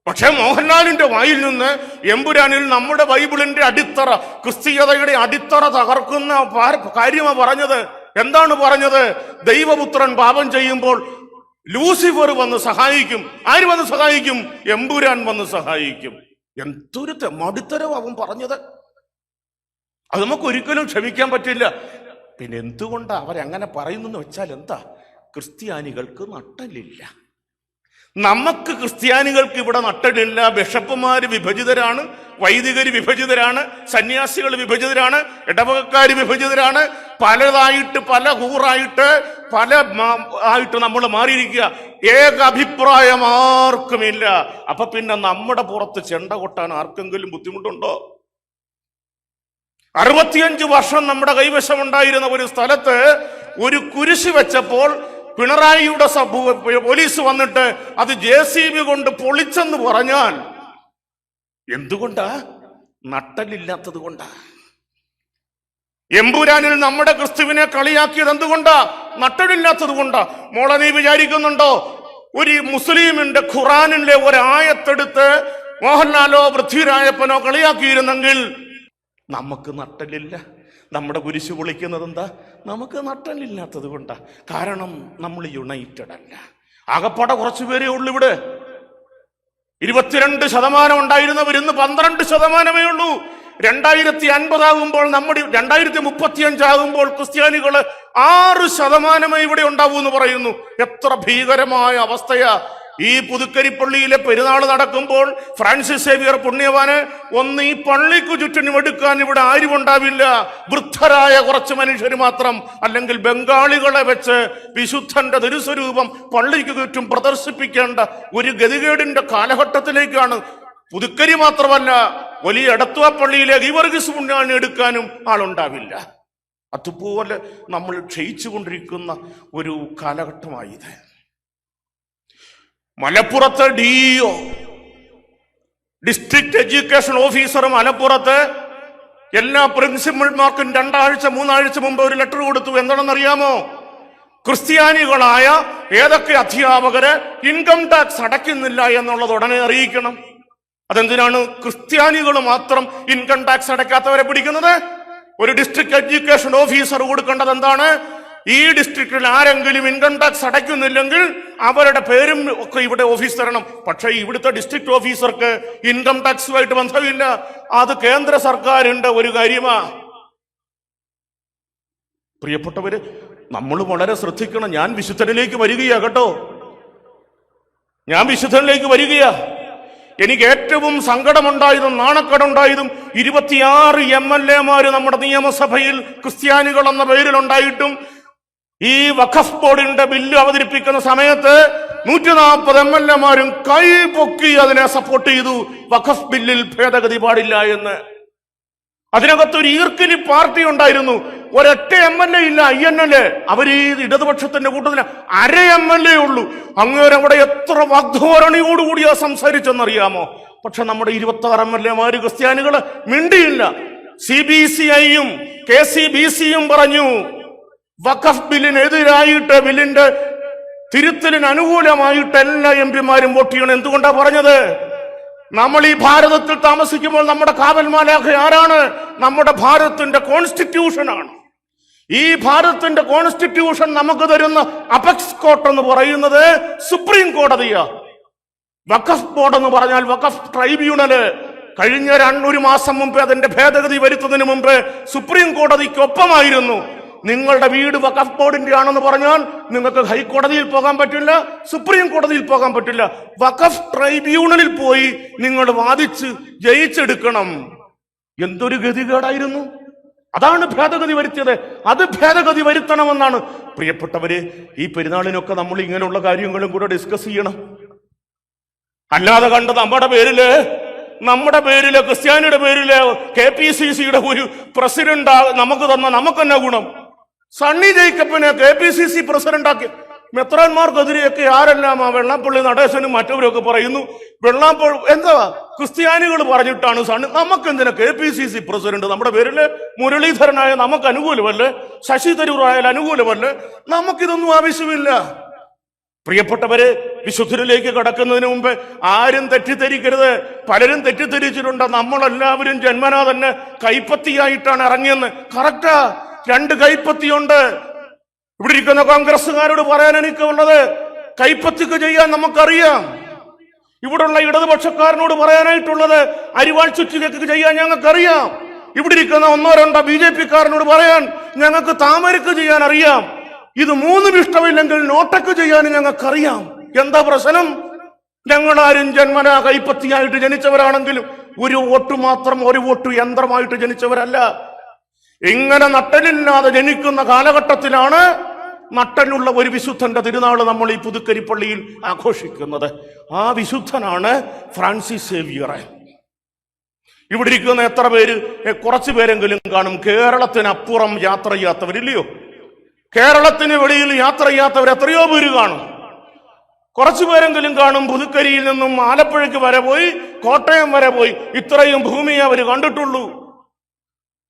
Speaker 1: പക്ഷെ മോഹൻലാലിന്റെ വായിൽ നിന്ന് എമ്പുരാനിൽ നമ്മുടെ ബൈബിളിന്റെ അടിത്തറ, ക്രിസ്തീയതയുടെ അടിത്തറ തകർക്കുന്ന കാര്യമാണ് പറഞ്ഞത്. എന്താണ് പറഞ്ഞത്? ദൈവപുത്രൻ പാപം ചെയ്യുമ്പോൾ ലൂസിഫർ വന്ന് സഹായിക്കും. ആര് വന്ന് സഹായിക്കും? എമ്പുരാൻ വന്ന് സഹായിക്കും. എന്തൊരു തെമ്മാടിത്തരവും അവൻ പറഞ്ഞത്. അത് നമുക്ക് ഒരിക്കലും ക്ഷമിക്കാൻ പറ്റില്ല. പിന്നെ എന്തുകൊണ്ടാ അവരങ്ങനെ പറയുന്നെന്ന് വെച്ചാൽ എന്താ? ക്രിസ്ത്യാനികൾക്ക് നട്ടലില്ല. നമുക്ക് ക്രിസ്ത്യാനികൾക്ക് ഇവിടെ നട്ടലില്ല. ബിഷപ്പുമാര് വിഭജിതരാണ്, വൈദികര് വിഭജിതരാണ്, സന്യാസികൾ വിഭജിതരാണ്, ഇടവകക്കാര് വിഭജിതരാണ്. പലതായിട്ട്, പല കൂറായിട്ട്, പല ആയിട്ട് നമ്മൾ മാറിയിരിക്കുക. ഏക അഭിപ്രായം ആർക്കുമില്ല. അപ്പൊ പിന്നെ നമ്മുടെ പുറത്ത് ചെണ്ട കൊട്ടാൻ ആർക്കെങ്കിലും ബുദ്ധിമുട്ടുണ്ടോ? 65 വർഷം നമ്മുടെ കൈവശം ഉണ്ടായിരുന്ന ഒരു സ്ഥലത്ത് ഒരു കുരിശ് വെച്ചപ്പോൾ പിണറായിയുടെ പോലീസ് വന്നിട്ട് അത് JCB കൊണ്ട് പൊളിച്ചെന്ന് പറഞ്ഞാൽ എന്തുകൊണ്ടാ? നട്ടലില്ലാത്തത് കൊണ്ടാ. എമ്പുരാനിൽ നമ്മുടെ ക്രിസ്തുവിനെ കളിയാക്കിയത് എന്തുകൊണ്ടാ? നട്ടലില്ലാത്തത് കൊണ്ടാ. മോളെ, നീ വിചാരിക്കുന്നുണ്ടോ ഒരു മുസ്ലിമിന്റെ ഖുറാനിലെ ഒരായത്തെടുത്ത് മോഹൻലാലോ പൃഥ്വിരായപ്പനോ കളിയാക്കിയിരുന്നെങ്കിൽ നമുക്ക് നട്ടലില്ല? നമ്മുടെ കുരിശു പൊളിക്കുന്നത് എന്താ? നമുക്ക് നട്ടലില്ലാത്തത് കൊണ്ടാ. കാരണം നമ്മൾ യുണൈറ്റഡ് അല്ല. ആകപ്പാടെ കുറച്ചു പേരേ ഉള്ളൂ ഇവിടെ. 22% ഉണ്ടായിരുന്നവർ ഇന്ന് 12% ഉള്ളൂ. 2050 ആകുമ്പോൾ, നമ്മുടെ 2035 ആകുമ്പോൾ ക്രിസ്ത്യാനികള് 6% ഇവിടെ ഉണ്ടാവൂ എന്ന് പറയുന്നു. എത്ര ഭീകരമായ അവസ്ഥയാ! ഈ പുതുക്കരിപ്പള്ളിയിലെ പെരുന്നാൾ നടക്കുമ്പോൾ ഫ്രാൻസിസ് സേവിയർ പുണ്യവാന് ഒന്ന് ഈ പള്ളിക്കു ചുറ്റിനും എടുക്കാൻ ഇവിടെ ആരും ഉണ്ടാവില്ല. വൃദ്ധരായ കുറച്ച് മനുഷ്യർ മാത്രം. അല്ലെങ്കിൽ ബംഗാളികളെ വെച്ച് വിശുദ്ധന്റെ തിരുസ്വരൂപം പള്ളിക്ക് ചുറ്റും പ്രദർശിപ്പിക്കേണ്ട ഒരു ഗതികേടിന്റെ കാലഘട്ടത്തിലേക്കാണ്. പുതുക്കരി മാത്രമല്ല, വലിയ എടത്വ പള്ളിയിലെ ഗീവർഗീസ് പുണ്യാവിനെ എടുക്കാനും ആളുണ്ടാവില്ല. അതുപോലെ നമ്മൾ ക്ഷയിച്ചു കൊണ്ടിരിക്കുന്ന ഒരു കാലഘട്ടമായത്. മലപ്പുറത്തെ ഡിസ്ട്രിക്ട് എഡ്യൂക്കേഷൻ ഓഫീസർ മലപ്പുറത്ത് എല്ലാ പ്രിൻസിപ്പൽമാർക്കും 2 ആഴ്ച 3 ആഴ്ച മുമ്പ് ഒരു ലെറ്റർ കൊടുത്തു. എന്താണെന്നറിയാമോ? ക്രിസ്ത്യാനികളായ ഏതൊക്കെ അധ്യാപകര് ഇൻകം ടാക്സ് അടയ്ക്കുന്നില്ല എന്നുള്ളത് ഉടനെ അറിയിക്കണം. അതെന്തിനാണ് ക്രിസ്ത്യാനികൾ മാത്രം ഇൻകം ടാക്സ് അടയ്ക്കാത്തവരെ പിടിക്കുന്നത്? ഒരു ഡിസ്ട്രിക്ട് എഡ്യൂക്കേഷൻ ഓഫീസർ കൊടുക്കേണ്ടത് എന്താണ്? ഈ ഡിസ്ട്രിക്റ്റിൽ ആരെങ്കിലും ഇൻകം ടാക്സ് അടയ്ക്കുന്നില്ലെങ്കിൽ അവരുടെ പേരും ഒക്കെ ഇവിടെ ഓഫീസ് തരണം. പക്ഷേ ഇവിടുത്തെ ഡിസ്ട്രിക്ട് ഓഫീസർക്ക് ഇൻകം ടാക്സുമായിട്ട് ബന്ധമില്ല. അത് കേന്ദ്ര സർക്കാരിന്റെ ഒരു കാര്യമാ. പ്രിയപ്പെട്ടവര്, നമ്മൾ വളരെ ശ്രദ്ധിക്കണം. ഞാൻ വിശുദ്ധനിലേക്ക് വരികയാ കേട്ടോ, ഞാൻ വിശുദ്ധനിലേക്ക് വരികയാ. എനിക്ക് ഏറ്റവും സങ്കടമുണ്ടായതും നാണക്കേടുണ്ടായതും 26 MLA നമ്മുടെ നിയമസഭയിൽ ക്രിസ്ത്യാനികൾ എന്ന പേരിലുണ്ടായിട്ടും ഈ വഖഫ് ബോർഡിന്റെ ബില്ല് അവതരിപ്പിക്കുന്ന സമയത്ത് 140 MLA കൈ പൊക്കി അതിനെ സപ്പോർട്ട് ചെയ്തു. വഖഫ് ബില്ലിൽ ഭേദഗതി പാടില്ല എന്ന്. അതിനകത്തൊരു ഈർക്കിലി പാർട്ടി ഉണ്ടായിരുന്നു. ഒരൊറ്റ MLA ഇല്ല, INL. അവർ ഈ ഇടതുപക്ഷത്തിന്റെ കൂട്ടത്തിന് അര MLA ഉള്ളൂ. അങ്ങേരവിടെ എത്ര വാഗ്ധോരണിയോടുകൂടിയാ സംസാരിച്ചെന്നറിയാമോ? പക്ഷെ നമ്മുടെ 26 MLA ക്രിസ്ത്യാനികള് മിണ്ടിയില്ല. CBCIയും KCBCയും പറഞ്ഞു വഖഫ് ബില്ലിനെതിരായിട്ട്, ബില്ലിന്റെ തിരുത്തലിന് അനുകൂലമായിട്ട് എല്ലാ MP-മാരും വോട്ട് ചെയ്യണം. എന്തുകൊണ്ടാ പറഞ്ഞത്? നമ്മൾ ഈ ഭാരതത്തിൽ താമസിക്കുമ്പോൾ നമ്മുടെ കാവൽമാലാഖ ആരാണ്? നമ്മുടെ ഭാരതത്തിന്റെ കോൺസ്റ്റിറ്റ്യൂഷനാണ്. ഈ ഭാരതത്തിന്റെ കോൺസ്റ്റിറ്റ്യൂഷൻ നമുക്ക് തരുന്ന അപെക്സ് കോർട്ട് എന്ന് പറയുന്നത് സുപ്രീം കോടതിയാ. വഖഫ് ബോർഡ് എന്ന് പറഞ്ഞാൽ വഖഫ് ട്രൈബ്യൂണല്. കഴിഞ്ഞ 1 മാസം മുമ്പ് അതിന്റെ ഭേദഗതി വരുത്തുന്നതിന് മുമ്പ് സുപ്രീം കോടതിക്കൊപ്പമായിരുന്നു. നിങ്ങളുടെ വീട് വഖഫ് ബോർഡിന്റെ ആണെന്ന് പറഞ്ഞാൽ നിങ്ങൾക്ക് ഹൈക്കോടതിയിൽ പോകാൻ പറ്റില്ല, സുപ്രീം കോടതിയിൽ പോകാൻ പറ്റില്ല. വഖഫ് ട്രൈബ്യൂണലിൽ പോയി നിങ്ങൾ വാദിച്ച് ജയിച്ചെടുക്കണം. എന്തൊരു ഗതികേടായിരുന്നു! അതാണ് ഭേദഗതി വരുത്തിയത്. അത് ഭേദഗതി വരുത്തണമെന്നാണ്. പ്രിയപ്പെട്ടവര്, ഈ പെരുന്നാളിനൊക്കെ നമ്മൾ ഇങ്ങനെയുള്ള കാര്യങ്ങളും കൂടെ ഡിസ്കസ് ചെയ്യണം. അല്ലാതെ കണ്ട് നമ്മുടെ പേരില് ക്രിസ്ത്യാനിയുടെ പേരില് KPCCയുടെ ഒരു പ്രസിഡന്റ് നമുക്ക് തന്ന നമുക്കെന്നാ ഗുണം? സണ്ണി ജേക്കബിനെ KPCC പ്രസിഡന്റാക്കി. മെത്രാന്മാർക്കെതിരെയൊക്കെ ആരെല്ലാം ആ വെള്ളാപ്പള്ളി നടേശനും മറ്റവരൊക്കെ പറയുന്നു. എന്താ ക്രിസ്ത്യാനികൾ പറഞ്ഞിട്ടാണ് സണ്ണി. നമുക്കെന്തിനാ KPCC president? നമ്മുടെ പേരില് മുരളീധരനായ നമുക്ക് അനുകൂലമല്ലേ, ശശി തരൂറായാൽ അനുകൂലമല്ലേ? നമുക്കിതൊന്നും ആവശ്യമില്ല. പ്രിയപ്പെട്ടവര്, വിശുദ്ധരിലേക്ക് കടക്കുന്നതിന് മുമ്പ് ആരും തെറ്റിദ്ധരിക്കരുത്. പലരും തെറ്റിദ്ധരിച്ചിട്ടുണ്ട് നമ്മളെല്ലാവരും ജന്മനാ തന്നെ കൈപ്പത്തിയായിട്ടാണ് ഇറങ്ങിയെന്ന്. കറക്റ്റാ, 2 കൈപ്പത്തിയുണ്ട്. ഇവിടെ ഇരിക്കുന്ന കോൺഗ്രസ്സുകാരോട് പറയാൻ എനിക്കുള്ളത്, കൈപ്പത്തിക്ക് ചെയ്യാൻ നമുക്കറിയാം. ഇവിടുള്ള ഇടതുപക്ഷക്കാരനോട് പറയാനായിട്ടുള്ളത്, അരിവാൾ ചുറ്റിലേക്ക് ചെയ്യാൻ ഞങ്ങൾക്കറിയാം. ഇവിടെ ഇരിക്കുന്ന 1-2 BJP-കാരനോട് പറയാൻ ഞങ്ങൾക്ക് താമരക്ക് ചെയ്യാൻ അറിയാം. ഇത് 3 ഇഷ്ടമില്ലെങ്കിൽ നോട്ടക്ക് ചെയ്യാൻ ഞങ്ങൾക്കറിയാം. എന്താ പ്രശ്നം? ഞങ്ങളാരും ജന്മനാ കൈപ്പത്തിയായിട്ട് ജനിച്ചവരാണെങ്കിലും ഒരു വോട്ട് മാത്രം, ഒരു വോട്ട് യന്ത്രമായിട്ട് ജനിച്ചവരല്ല. ഇങ്ങനെ നട്ടലില്ലാതെ ജനിക്കുന്ന കാലഘട്ടത്തിലാണ് നട്ടലുള്ള ഒരു വിശുദ്ധന്റെ തിരുനാള് നമ്മൾ ഈ പുതുക്കരിപ്പള്ളിയിൽ ആഘോഷിക്കുന്നത്. ആ വിശുദ്ധനാണ് ഫ്രാൻസിസ് സേവിയർ. ഇവിടെ ഇരിക്കുന്ന എത്ര പേര്, കുറച്ചു പേരെങ്കിലും കാണും കേരളത്തിനപ്പുറം യാത്ര ചെയ്യാത്തവരില്ലയോ? കേരളത്തിന് വെളിയിൽ യാത്ര ചെയ്യാത്തവർ എത്രയോ പേര് കാണും. കുറച്ചു പേരെങ്കിലും കാണും പുതുക്കരിയിൽ നിന്നും ആലപ്പുഴയ്ക്ക് വരെ പോയി, കോട്ടയം വരെ പോയി. ഇത്രയും ഭൂമിയെ അവർ കണ്ടിട്ടുള്ളൂ.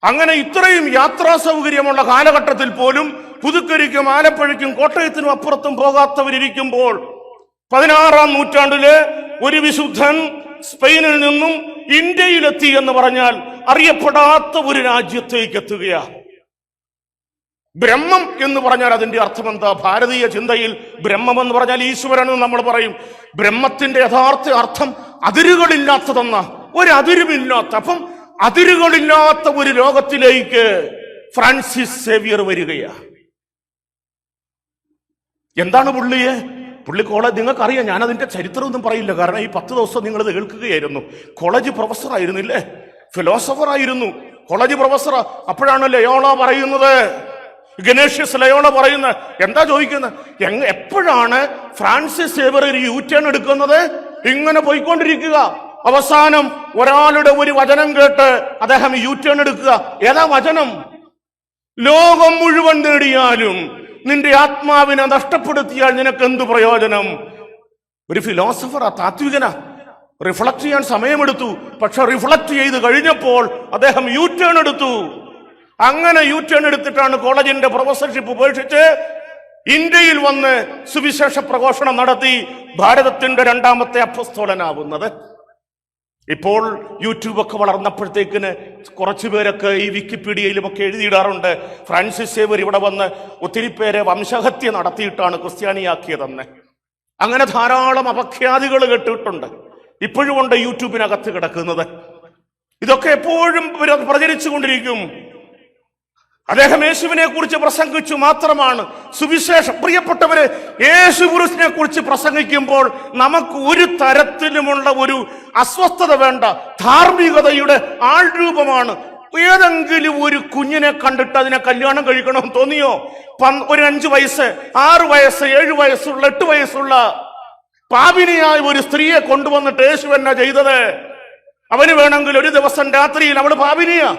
Speaker 1: അങ്ങനെ ഇത്രയും യാത്രാ സൗകര്യമുള്ള കാലഘട്ടത്തിൽ പോലും പുതുക്കരിക്കും ആലപ്പുഴയ്ക്കും കോട്ടയത്തിനും അപ്പുറത്തും പോകാത്തവരിയ്ക്കുമ്പോൾ 16-ാം നൂറ്റാണ്ടില് ഒരു വിശുദ്ധൻ സ്പെയിനിൽ നിന്നും ഇന്ത്യയിലെത്തി എന്ന് പറഞ്ഞാൽ അറിയപ്പെടാത്ത ഒരു രാജ്യത്തേക്ക് എത്തുകയാ. ബ്രഹ്മം എന്ന് പറഞ്ഞാൽ അതിന്റെ അർത്ഥം എന്താ? ഭാരതീയ ചിന്തയിൽ ബ്രഹ്മം എന്ന് പറഞ്ഞാൽ ഈശ്വരൻ എന്ന് നമ്മൾ പറയും. ബ്രഹ്മത്തിന്റെ യഥാർത്ഥ അർത്ഥം അതിരുകളില്ലാത്തതെന്ന, ഒരതിരുമില്ലാത്ത. അപ്പം അതിരുകളില്ലാത്ത ഒരു ലോകത്തിലേക്ക് ഫ്രാൻസിസ് സേവിയർ വരികയാ. എന്താണ് പുള്ളി കോളേജ്, നിങ്ങൾക്കറിയാം. ഞാനതിന്റെ ചരിത്രമൊന്നും പറയില്ല, കാരണം ഈ 10 ദിവസം നിങ്ങളിത് കേൾക്കുകയായിരുന്നു. കോളേജ് പ്രൊഫസർ ആയിരുന്നില്ലേ, ഫിലോസഫർ ആയിരുന്നു, കോളേജ് പ്രൊഫസർ. അപ്പോഴാണ് ലയോള പറയുന്നത്, ഇഗ്നേഷ്യസ് ലയോള പറയുന്നത്. എന്താ ചോദിക്കുന്നത്? എപ്പോഴാണ് ഫ്രാൻസിസ് സേവിയർ ഒരു U-ടേൺ എടുക്കുന്നത്? ഇങ്ങനെ പോയിക്കൊണ്ടിരിക്കുക. അവസാനം ഒരാളുടെ ഒരു വചനം കേട്ട് അദ്ദേഹം U-ടേൺ എടുക്കുക. ഏതാ വചനം? ലോകം മുഴുവൻ നേടിയാലും നിന്റെ ആത്മാവിനെ നഷ്ടപ്പെടുത്തിയാൽ നിനക്ക് എന്ത് പ്രയോജനം? ഒരു ഫിലോസഫറാ, താത്വികനാ. റിഫ്ലക്ട് ചെയ്യാൻ സമയമെടുത്തു. പക്ഷെ റിഫ്ലക്ട് ചെയ്ത് കഴിഞ്ഞപ്പോൾ അദ്ദേഹം യു ടേൺ എടുത്തു. അങ്ങനെ യു ടേൺ എടുത്തിട്ടാണ് കോളേജിന്റെ പ്രൊഫസർഷിപ്പ് ഉപേക്ഷിച്ച് ഇന്ത്യയിൽ വന്ന് സുവിശേഷ പ്രഘോഷണം നടത്തി ഭാരതത്തിന്റെ രണ്ടാമത്തെ അപ്പസ്തോലനാവുന്നത്. ഇപ്പോൾ യൂട്യൂബൊക്കെ വളർന്നപ്പോഴത്തേക്കിന് കുറച്ചു പേരൊക്കെ ഈ വിക്കിപീഡിയയിലുമൊക്കെ എഴുതിയിടാറുണ്ട്, ഫ്രാൻസിസ് സേവ്യർ ഇവിടെ വന്ന് ഒത്തിരി പേരെ വംശഹത്യ നടത്തിയിട്ടാണ് ക്രിസ്ത്യാനിയാക്കിയതെന്ന്. അങ്ങനെ ധാരാളം അപഖ്യാതികൾ കേട്ടിട്ടുണ്ട്. ഇപ്പോഴും ഉണ്ട് യൂട്യൂബിനകത്ത് കിടക്കുന്നത്. ഇതൊക്കെ എപ്പോഴും പ്രചരിച്ചു കൊണ്ടിരിക്കും. അദ്ദേഹം യേശുവിനെ കുറിച്ച് പ്രസംഗിച്ചു മാത്രമാണ് സുവിശേഷം. പ്രിയപ്പെട്ടവര്, യേശു ക്രിസ്തുവിനെ കുറിച്ച് പ്രസംഗിക്കുമ്പോൾ നമുക്ക് ഒരു തരത്തിലുമുള്ള ഒരു അസ്വസ്ഥത വേണ്ട. ധാർമ്മികതയുടെ ആൾരൂപമാണ്. ഏതെങ്കിലും ഒരു കുഞ്ഞിനെ കണ്ടിട്ട് അതിനെ കല്യാണം കഴിക്കണമെന്ന് തോന്നിയോ? ഒരു 5 വയസ്സ് 6 വയസ്സ് 7 വയസ്സുള്ള 8 വയസ്സുള്ള പാപിനിയായ ഒരു സ്ത്രീയെ കൊണ്ടുവന്നിട്ട് യേശു എന്നാ ചെയ്തത്? അവന് വേണമെങ്കിൽ ഒരു ദിവസം രാത്രിയിൽ, അവള് പാപിനിയാ,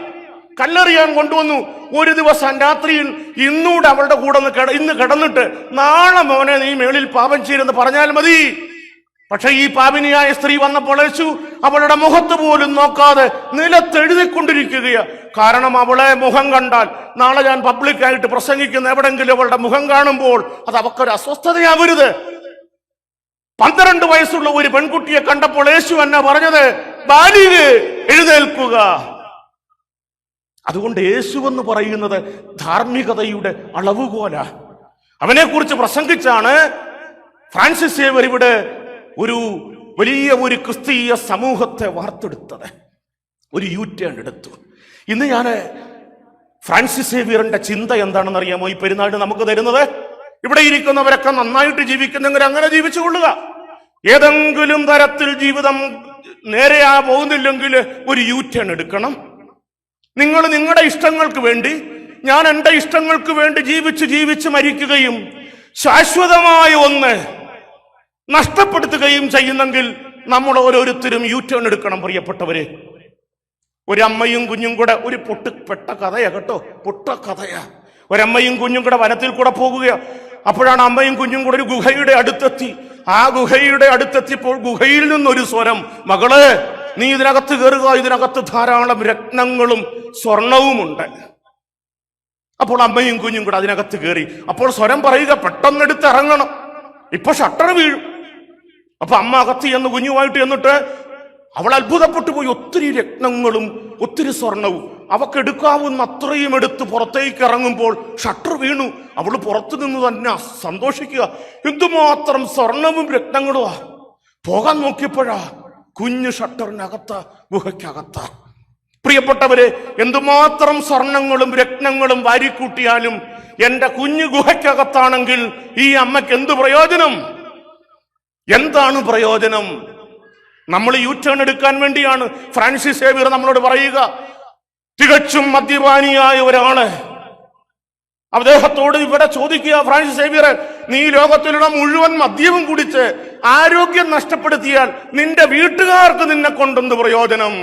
Speaker 1: കല്ലെറിയാൻ കൊണ്ടുവന്നു. ഒരു ദിവസം രാത്രിയിൽ ഇന്നൂടെ അവളുടെ കൂടെ ഇന്ന് കിടന്നിട്ട് നാളെ മോനെ നീ മേളിൽ പാപം ചെയ്തെന്ന് പറഞ്ഞാൽ മതി. പക്ഷെ ഈ പാപിനിയായ സ്ത്രീ വന്നപ്പോൾ യേശു അവളുടെ മുഖത്ത് പോലും നോക്കാതെ നിലത്തെഴുതിക്കൊണ്ടിരിക്കുകയാ. കാരണം അവളെ മുഖം കണ്ടാൽ, നാളെ ഞാൻ പബ്ലിക്കായിട്ട് പ്രസംഗിക്കുന്ന എവിടെങ്കിലും അവളുടെ മുഖം കാണുമ്പോൾ അത് അവക്കൊരു അസ്വസ്ഥതയാവരുത്. 12 വയസ്സുള്ള ഒരു പെൺകുട്ടിയെ കണ്ടപ്പോൾ യേശു എന്നാ പറഞ്ഞത്? ബാലികേ, എഴുന്നേൽക്കുക. അതുകൊണ്ട് യേശു എന്ന് പറയുന്നത് ധാർമ്മികതയുടെ അളവുകോല. അവനെക്കുറിച്ച് പ്രസംഗിച്ചാണ് ഫ്രാൻസിസ് സേവ്യർ ഇവിടെ ഒരു വലിയ ഒരു ക്രിസ്തീയ സമൂഹത്തെ വാർത്തെടുത്തത്. ഒരു യു ടേൺ എടുത്തു. ഇന്ന് ഞാൻ ഫ്രാൻസിസ് സേവ്യറിന്റെ ചിന്ത എന്താണെന്ന് അറിയാമോ? ഈ പെരുന്നാളിന് നമുക്ക് തരുന്നത്, ഇവിടെ ഇരിക്കുന്നവരൊക്കെ നന്നായിട്ട് ജീവിക്കുന്നെങ്കിൽ അങ്ങനെ ജീവിച്ചു കൊള്ളുക. ഏതെങ്കിലും തരത്തിൽ ജീവിതം നേരെയാ പോകുന്നില്ലെങ്കിൽ ഒരു യു ടേൺ എടുക്കണം. നിങ്ങൾ നിങ്ങളുടെ ഇഷ്ടങ്ങൾക്ക് വേണ്ടി, ഞാൻ എൻ്റെ ഇഷ്ടങ്ങൾക്ക് വേണ്ടി ജീവിച്ച് മരിക്കുകയും ശാശ്വതമായ ഒന്ന് നഷ്ടപ്പെടുത്തുകയും ചെയ്യുന്നെങ്കിൽ നമ്മൾ ഓരോരുത്തരും യു ടേൺ എടുക്കണം. പ്രിയപ്പെട്ടവരെ, ഒരു അമ്മയും കുഞ്ഞും കൂടെ, ഒരു പൊട്ട കഥയാ കേട്ടോ, പൊട്ട കഥയാ. ഒരമ്മയും കുഞ്ഞും കൂടെ വനത്തിൽ കൂടെ പോകുകയാ. അപ്പോഴാണ് അമ്മയും കുഞ്ഞും കൂടെ ഒരു ഗുഹയുടെ അടുത്തെത്തി. ആ ഗുഹയുടെ അടുത്തെത്തിയപ്പോൾ ഗുഹയിൽ നിന്നൊരു സ്വരം, മകളെ നീ ഇതിനകത്ത് കയറുക, ഇതിനകത്ത് ധാരാളം രത്നങ്ങളും സ്വർണവുമുണ്ട്. അപ്പോൾ അമ്മയും കുഞ്ഞും കൂടെ അതിനകത്ത് കയറി. അപ്പോൾ സ്വരം പറയുക, പെട്ടെന്നെടുത്ത് ഇറങ്ങണം, ഇപ്പൊ ഷട്ടർ വീഴും. അപ്പൊ അമ്മ അകത്ത് ചെന്ന് കുഞ്ഞുമായിട്ട് എന്നിട്ട് അവൾ അത്ഭുതപ്പെട്ടു പോയി. ഒത്തിരി രത്നങ്ങളും ഒത്തിരി സ്വർണവും. അവക്കെടുക്കാവുന്ന അത്രയും എടുത്ത് പുറത്തേക്ക് ഇറങ്ങുമ്പോൾ ഷട്ടർ വീണു. അവൾ പുറത്തു നിന്ന് തന്നെ സന്തോഷിക്കുക, എന്തുമാത്രം സ്വർണവും രത്നങ്ങളുമാ. പോകാൻ നോക്കിയപ്പോഴാ കുഞ്ഞു ഷട്ടറിനകത്ത, ഗുഹയ്ക്കകത്ത. പ്രിയപ്പെട്ടവരെ, എന്തുമാത്രം സ്വർണങ്ങളും രത്നങ്ങളും വാരിക്കൂട്ടിയാലും എന്റെ കുഞ്ഞു ഗുഹയ്ക്കകത്താണെങ്കിൽ ഈ അമ്മയ്ക്ക് എന്ത് പ്രയോജനം? എന്താണ് പ്രയോജനം? നമ്മൾ യു ടേൺ എടുക്കാൻ വേണ്ടിയാണ് ഫ്രാൻസിസ് സേവ്യർ നമ്മളോട് പറയുക. തികച്ചും മദ്യപാനിയായ ഒരാള് അദ്ദേഹത്തോട് ഇവിടെ ചോദിക്കുക, ഫ്രാൻസിസ് സേവ്യർ, നീ ലോകത്തിലുള്ള മുഴുവൻ മദ്യവും കുടിച്ച് ആരോഗ്യം നഷ്ടപ്പെടുത്തിയാൽ നിന്റെ വീട്ടുകാർക്ക് നിന്നെ കൊണ്ടെന്ത് പ്രയോജനം?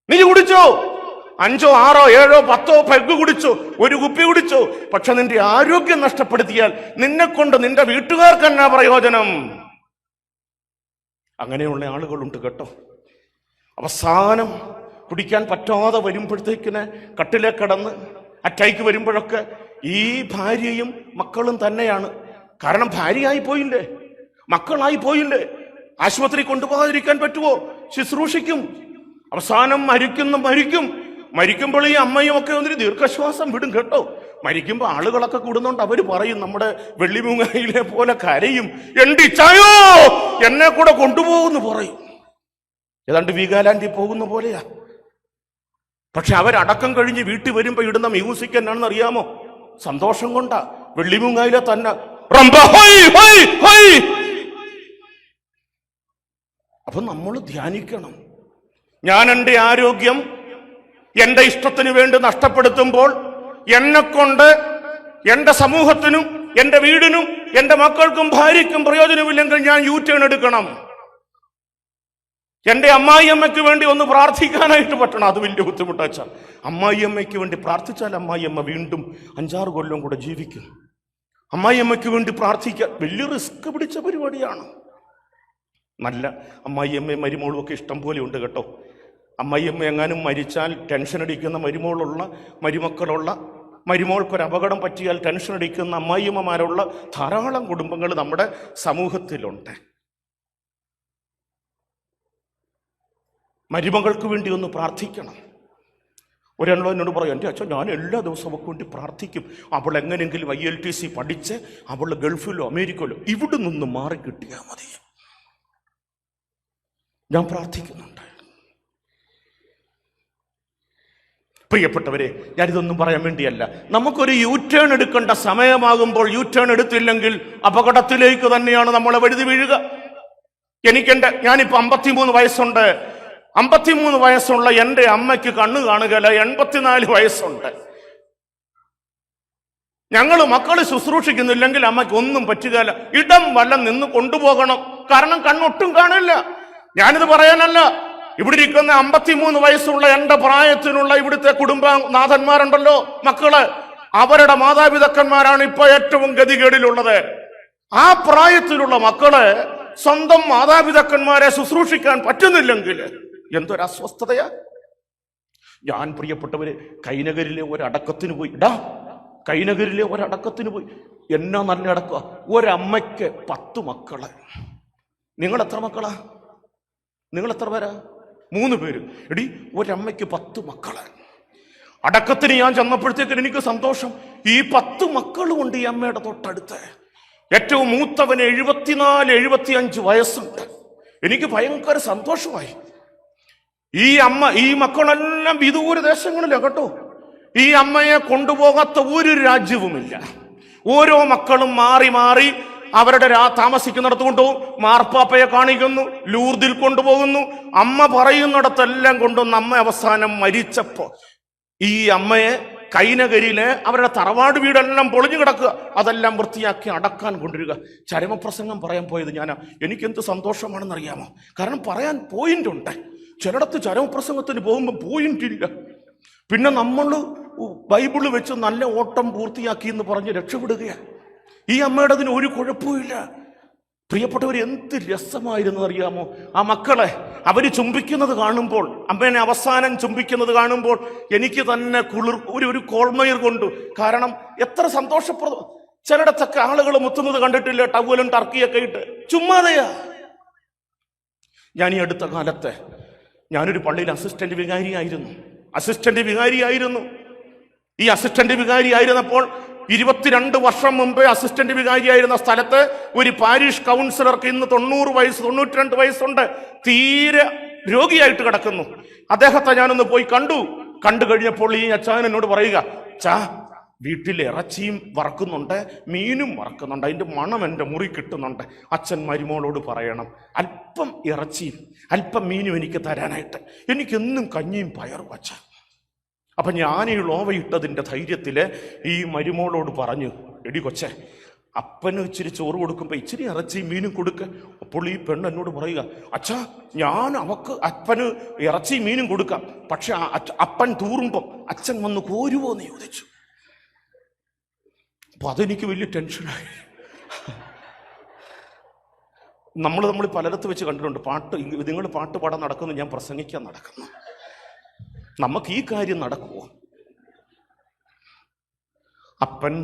Speaker 1: നീ കുടിച്ചോ, 5, 6, 7, 10 പെഗ് കുടിച്ചോ, ഒരു കുപ്പി കുടിച്ചോ, പക്ഷെ നിന്റെ ആരോഗ്യം നഷ്ടപ്പെടുത്തിയാൽ നിന്നെ കൊണ്ട് നിന്റെ വീട്ടുകാർക്ക് എന്നാ പ്രയോജനം? അങ്ങനെയുള്ള ആളുകളുണ്ട് കേട്ടോ. അവസാനം കുടിക്കാൻ പറ്റാതെ വരുമ്പോഴത്തേക്കിന് കട്ടിലേ കിടന്ന് അറ്റാക്ക് വരുമ്പോഴൊക്കെ ഈ ഭാര്യയും മക്കളും തന്നെയാണ്. കാരണം ഭാര്യയായി പോയില്ലേ, മക്കളായി പോയില്ലേ, ആശുപത്രി കൊണ്ടുപോകാതിരിക്കാൻ പറ്റുമോ? ശുശ്രൂഷിക്കും. അവസാനം മരിക്കുമ്പോൾ ഈ അമ്മയും ഒക്കെ ഒന്നിന് ദീർഘശ്വാസം വിടും കേട്ടോ. മരിക്കുമ്പോൾ ആളുകളൊക്കെ കൂടുന്നുണ്ട്. അവര് പറയും, നമ്മുടെ വെള്ളിമൂങ്ങയിലെ പോലെ കരയും, എണ്ടിച്ചായോ എന്നെ കൂടെ കൊണ്ടുപോകുന്നു പറയും. ഏതാണ്ട് വീഗാലാൻഡിൽ പോകുന്ന പോലെയാ. പക്ഷെ അവരടക്കം കഴിഞ്ഞ് വീട്ടിൽ വരുമ്പോ ഇടുന്ന മ്യൂസിക് എന്നാണെന്ന് അറിയാമോ? സന്തോഷം കൊണ്ടാ. വെള്ളിമൂങ്ങയിലെ തന്നെ അപ്പൊ നമ്മൾ ധ്യാനിക്കണം. ഞാൻ എൻ്റെ ആരോഗ്യം എന്റെ ഇഷ്ടത്തിന് വേണ്ടി നഷ്ടപ്പെടുത്തുമ്പോൾ എന്നെക്കൊണ്ട് എന്റെ സമൂഹത്തിനും എന്റെ വീടിനും എന്റെ മക്കൾക്കും ഭാര്യയ്ക്കും പ്രയോജനമില്ലെങ്കിൽ ഞാൻ യു ടേൺ എടുക്കണം. എന്റെ അമ്മായിയമ്മയ്ക്ക് വേണ്ടി ഒന്ന് പ്രാർത്ഥിക്കാനായിട്ട് പറ്റണം. അത് വലിയ ബുദ്ധിമുട്ടാച്ചാൽ അമ്മായിയമ്മയ്ക്ക് വേണ്ടി പ്രാർത്ഥിച്ചാൽ അമ്മായിയമ്മ വീണ്ടും 5-6 കൊല്ലം കൂടെ ജീവിക്കും. അമ്മായിയമ്മയ്ക്ക് വേണ്ടി പ്രാർത്ഥിക്കാൻ വലിയ റിസ്ക് പിടിച്ച പരിപാടിയാണ്. നല്ല അമ്മായിയമ്മയും മരുമോളും ഒക്കെ ഇഷ്ടം പോലെ ഉണ്ട് കേട്ടോ. അമ്മായിയമ്മ എങ്ങാനും മരിച്ചാൽ ടെൻഷൻ അടിക്കുന്ന മരുമോളുള്ള, മരുമക്കളുള്ള, മരുമോൾക്കൊരു അപകടം പറ്റിയാൽ ടെൻഷൻ അടിക്കുന്ന അമ്മായിയമ്മമാരുള്ള ധാരാളം കുടുംബങ്ങൾ നമ്മുടെ സമൂഹത്തിലുണ്ട്. മരുമകൾക്ക് വേണ്ടി ഒന്ന് പ്രാർത്ഥിക്കണം. ഒരാളോ എന്നോട് പറയും, എൻ്റെ അച്ഛൻ ഞാൻ എല്ലാ ദിവസവും അവൾക്ക് വേണ്ടി പ്രാർത്ഥിക്കും. അവൾ എങ്ങനെയെങ്കിലും ILTC പഠിച്ച് അവൾ ഗൾഫിലോ അമേരിക്കയിലോ ഇവിടെ നിന്ന് മാറി കിട്ടിയാൽ മതി. ഞാൻ പ്രാർത്ഥിക്കുന്നുണ്ട്. പ്രിയപ്പെട്ടവരെ, ഞാനിതൊന്നും പറയാൻ വേണ്ടിയല്ല. നമുക്കൊരു U-ടേൺ എടുക്കേണ്ട സമയമാകുമ്പോൾ U-ടേൺ എടുത്തില്ലെങ്കിൽ അപകടത്തിലേക്ക് തന്നെയാണ് നമ്മളെ വഴുതി വീഴുക. ഞാനിപ്പോ 53 വയസ്സുണ്ട്. 53 വയസ്സുള്ള എൻ്റെ അമ്മയ്ക്ക് കണ്ണു കാണുകയില്ല. 84 വയസ്സുണ്ട്. മക്കള് ശുശ്രൂഷിക്കുന്നില്ലെങ്കിൽ അമ്മയ്ക്ക് ഒന്നും പറ്റുകയില്ല. ഇടം വല്ലം നിന്ന് കൊണ്ടുപോകണം. കാരണം കണ്ണൊട്ടും കാണില്ല. ഞാനിത് പറയാനല്ല. ഇവിടെ ഇരിക്കുന്ന 53 വയസ്സുള്ള എൻ്റെ പ്രായത്തിനുള്ള ഇവിടുത്തെ കുടുംബനാഥന്മാരുണ്ടല്ലോ, മക്കള്, അവരുടെ മാതാപിതാക്കന്മാരാണ് ഇപ്പൊ ഏറ്റവും ഗതികേടിലുള്ളത്. ആ പ്രായത്തിലുള്ള മക്കള് സ്വന്തം മാതാപിതാക്കന്മാരെ ശുശ്രൂഷിക്കാൻ പറ്റുന്നില്ലെങ്കിൽ എന്തൊരു അസ്വസ്ഥതയാ. ഞാൻ പ്രിയപ്പെട്ടവര് കൈനകരിലെ ഒരടക്കത്തിന് പോയി. കൈനകരിലെ ഒരടക്കത്തിന് പോയി. എന്നാ നല്ല അടക്കുക. ഒരമ്മയ്ക്ക് 10 മക്കള്. നിങ്ങൾ എത്ര മക്കളാ? നിങ്ങൾ എത്ര പേരാ? 3 പേര്. എടി, ഒരമ്മയ്ക്ക് 10 മക്കള്. അടക്കത്തിന് ഞാൻ ചെന്നപ്പോഴത്തേക്ക് എനിക്ക് സന്തോഷം. ഈ 10 മക്കളും ഉണ്ട് ഈ അമ്മയുടെ തൊട്ടടുത്ത്. ഏറ്റവും മൂത്തവന് 74-75 വയസ്സുണ്ട്. എനിക്ക് ഭയങ്കര സന്തോഷമായി. ഈ മക്കളെല്ലാം വിദൂര ദേശങ്ങളിലാണ് കേട്ടോ. ഈ അമ്മയെ കൊണ്ടുപോകാത്ത ഒരു രാജ്യവുമില്ല. ഓരോ മക്കളും മാറി മാറി അവരുടെ താമസിക്കുന്നിടത്ത് കൊണ്ടുപോകും. മാർപ്പാപ്പയെ കാണിക്കുന്നു, ലൂർദിൽ കൊണ്ടുപോകുന്നു. അമ്മ പറയുന്നിടത്തെല്ലാം കൊണ്ടുവന്ന് അമ്മ അവസാനം മരിച്ചപ്പോ ഈ അമ്മയെ കൈനകരിയിലെ അവരുടെ തറവാട് വീടെല്ലാം പൊളിഞ്ഞു കിടക്കുക. അതെല്ലാം വൃത്തിയാക്കി അടക്കാൻ കൊണ്ടുവരിക. ചരമപ്രസംഗം പറയാൻ പോയത് ഞാനാ. എനിക്കെന്ത് സന്തോഷമാണെന്നറിയാമോ? കാരണം പറയാൻ പോയിന്റ് ഉണ്ട്. ചിലയിടത്ത് ചരമപ്രസംഗത്തിന് പോകുമ്പോൾ പോയിന്റ് ഇല്ല. പിന്നെ നമ്മൾ ബൈബിള് വെച്ച് നല്ല ഓട്ടം പൂർത്തിയാക്കി എന്ന് പറഞ്ഞ് രക്ഷപ്പെടുകയാണ്. ഈ അമ്മയുടെ അതിന് ഒരു കുഴപ്പമില്ല. പ്രിയപ്പെട്ടവർ, എന്ത് രസമായിരുന്നു അറിയാമോ? ആ മക്കളെ അവര് ചുംബിക്കുന്നത് കാണുമ്പോൾ, അമ്മേനെ അവസാനം ചുംബിക്കുന്നത് കാണുമ്പോൾ എനിക്ക് തന്നെ ഒരു കോൾമയിർ കൊണ്ടു. കാരണം എത്ര സന്തോഷപ്രദം. ചിലയിടത്തൊക്കെ ആളുകൾ മുത്തുന്നത് കണ്ടിട്ടില്ല, ടവലും ടർക്കിയൊക്കെ ഇട്ട്. ചുമ്മാതെയാ. ഞാൻ ഈ അടുത്ത കാലത്ത് ഞാനൊരു പള്ളിയിൽ അസിസ്റ്റന്റ് വികാരിയായിരുന്നു. ഈ അസിസ്റ്റന്റ് വികാരിയായിരുന്നപ്പോൾ 22 വർഷം മുമ്പേ അസിസ്റ്റന്റ് വികാരിയായിരുന്ന സ്ഥലത്ത് ഒരു പാരിഷ് കൗൺസിലർക്ക് ഇന്ന് 92 വയസ്സുണ്ട്. തീരെ രോഗിയായിട്ട് കിടക്കുന്നു. അദ്ദേഹത്തെ ഞാനൊന്ന് പോയി കണ്ടു കഴിഞ്ഞപ്പോൾ ഈ അച്ഛൻ എന്നോട് പറയുക, വീട്ടിൽ ഇറച്ചിയും വറക്കുന്നുണ്ട്, മീനും വറക്കുന്നുണ്ട്, അതിന്റെ മണം എൻ്റെ മുറി കിട്ടുന്നുണ്ട്. അച്ഛൻ മരുമോളോട് പറയണം അല്പം ഇറച്ചിയും അല്പം മീനും എനിക്ക് തരാനായിട്ട്. എനിക്കെന്നും കഞ്ഞിയും പയറും വച്ച. അപ്പൊ ഞാൻ ഈ ലോവയിട്ടതിൻ്റെ ധൈര്യത്തില് ഈ മരുമോളോട് പറഞ്ഞു, എടി കൊച്ചെ, അപ്പന് ഇച്ചിരി ചോറ് കൊടുക്കുമ്പോ ഇച്ചിരി ഇറച്ചിയും മീനും കൊടുക്ക. അപ്പോൾ ഈ പെണ്ണ് എന്നോട് പറയുക, അച്ഛാ, ഞാൻ അപ്പന് ഇറച്ചിയും മീനും കൊടുക്കാം, പക്ഷെ അപ്പൻ തൂറുമ്പോ അച്ഛൻ വന്ന് കോരുവോ എന്ന് ചോദിച്ചു. അപ്പൊ അതെനിക്ക് വലിയ ടെൻഷനായി. നമ്മൾ പലയിടത്ത് വെച്ച് കണ്ടിട്ടുണ്ട്. നിങ്ങൾ പാട്ട് പാടാൻ നടക്കുന്നു, ഞാൻ പ്രസംഗിക്കാൻ നടക്കുന്നു. നമുക്ക് ഈ കാര്യം നടക്കുമോ? അപ്പൻ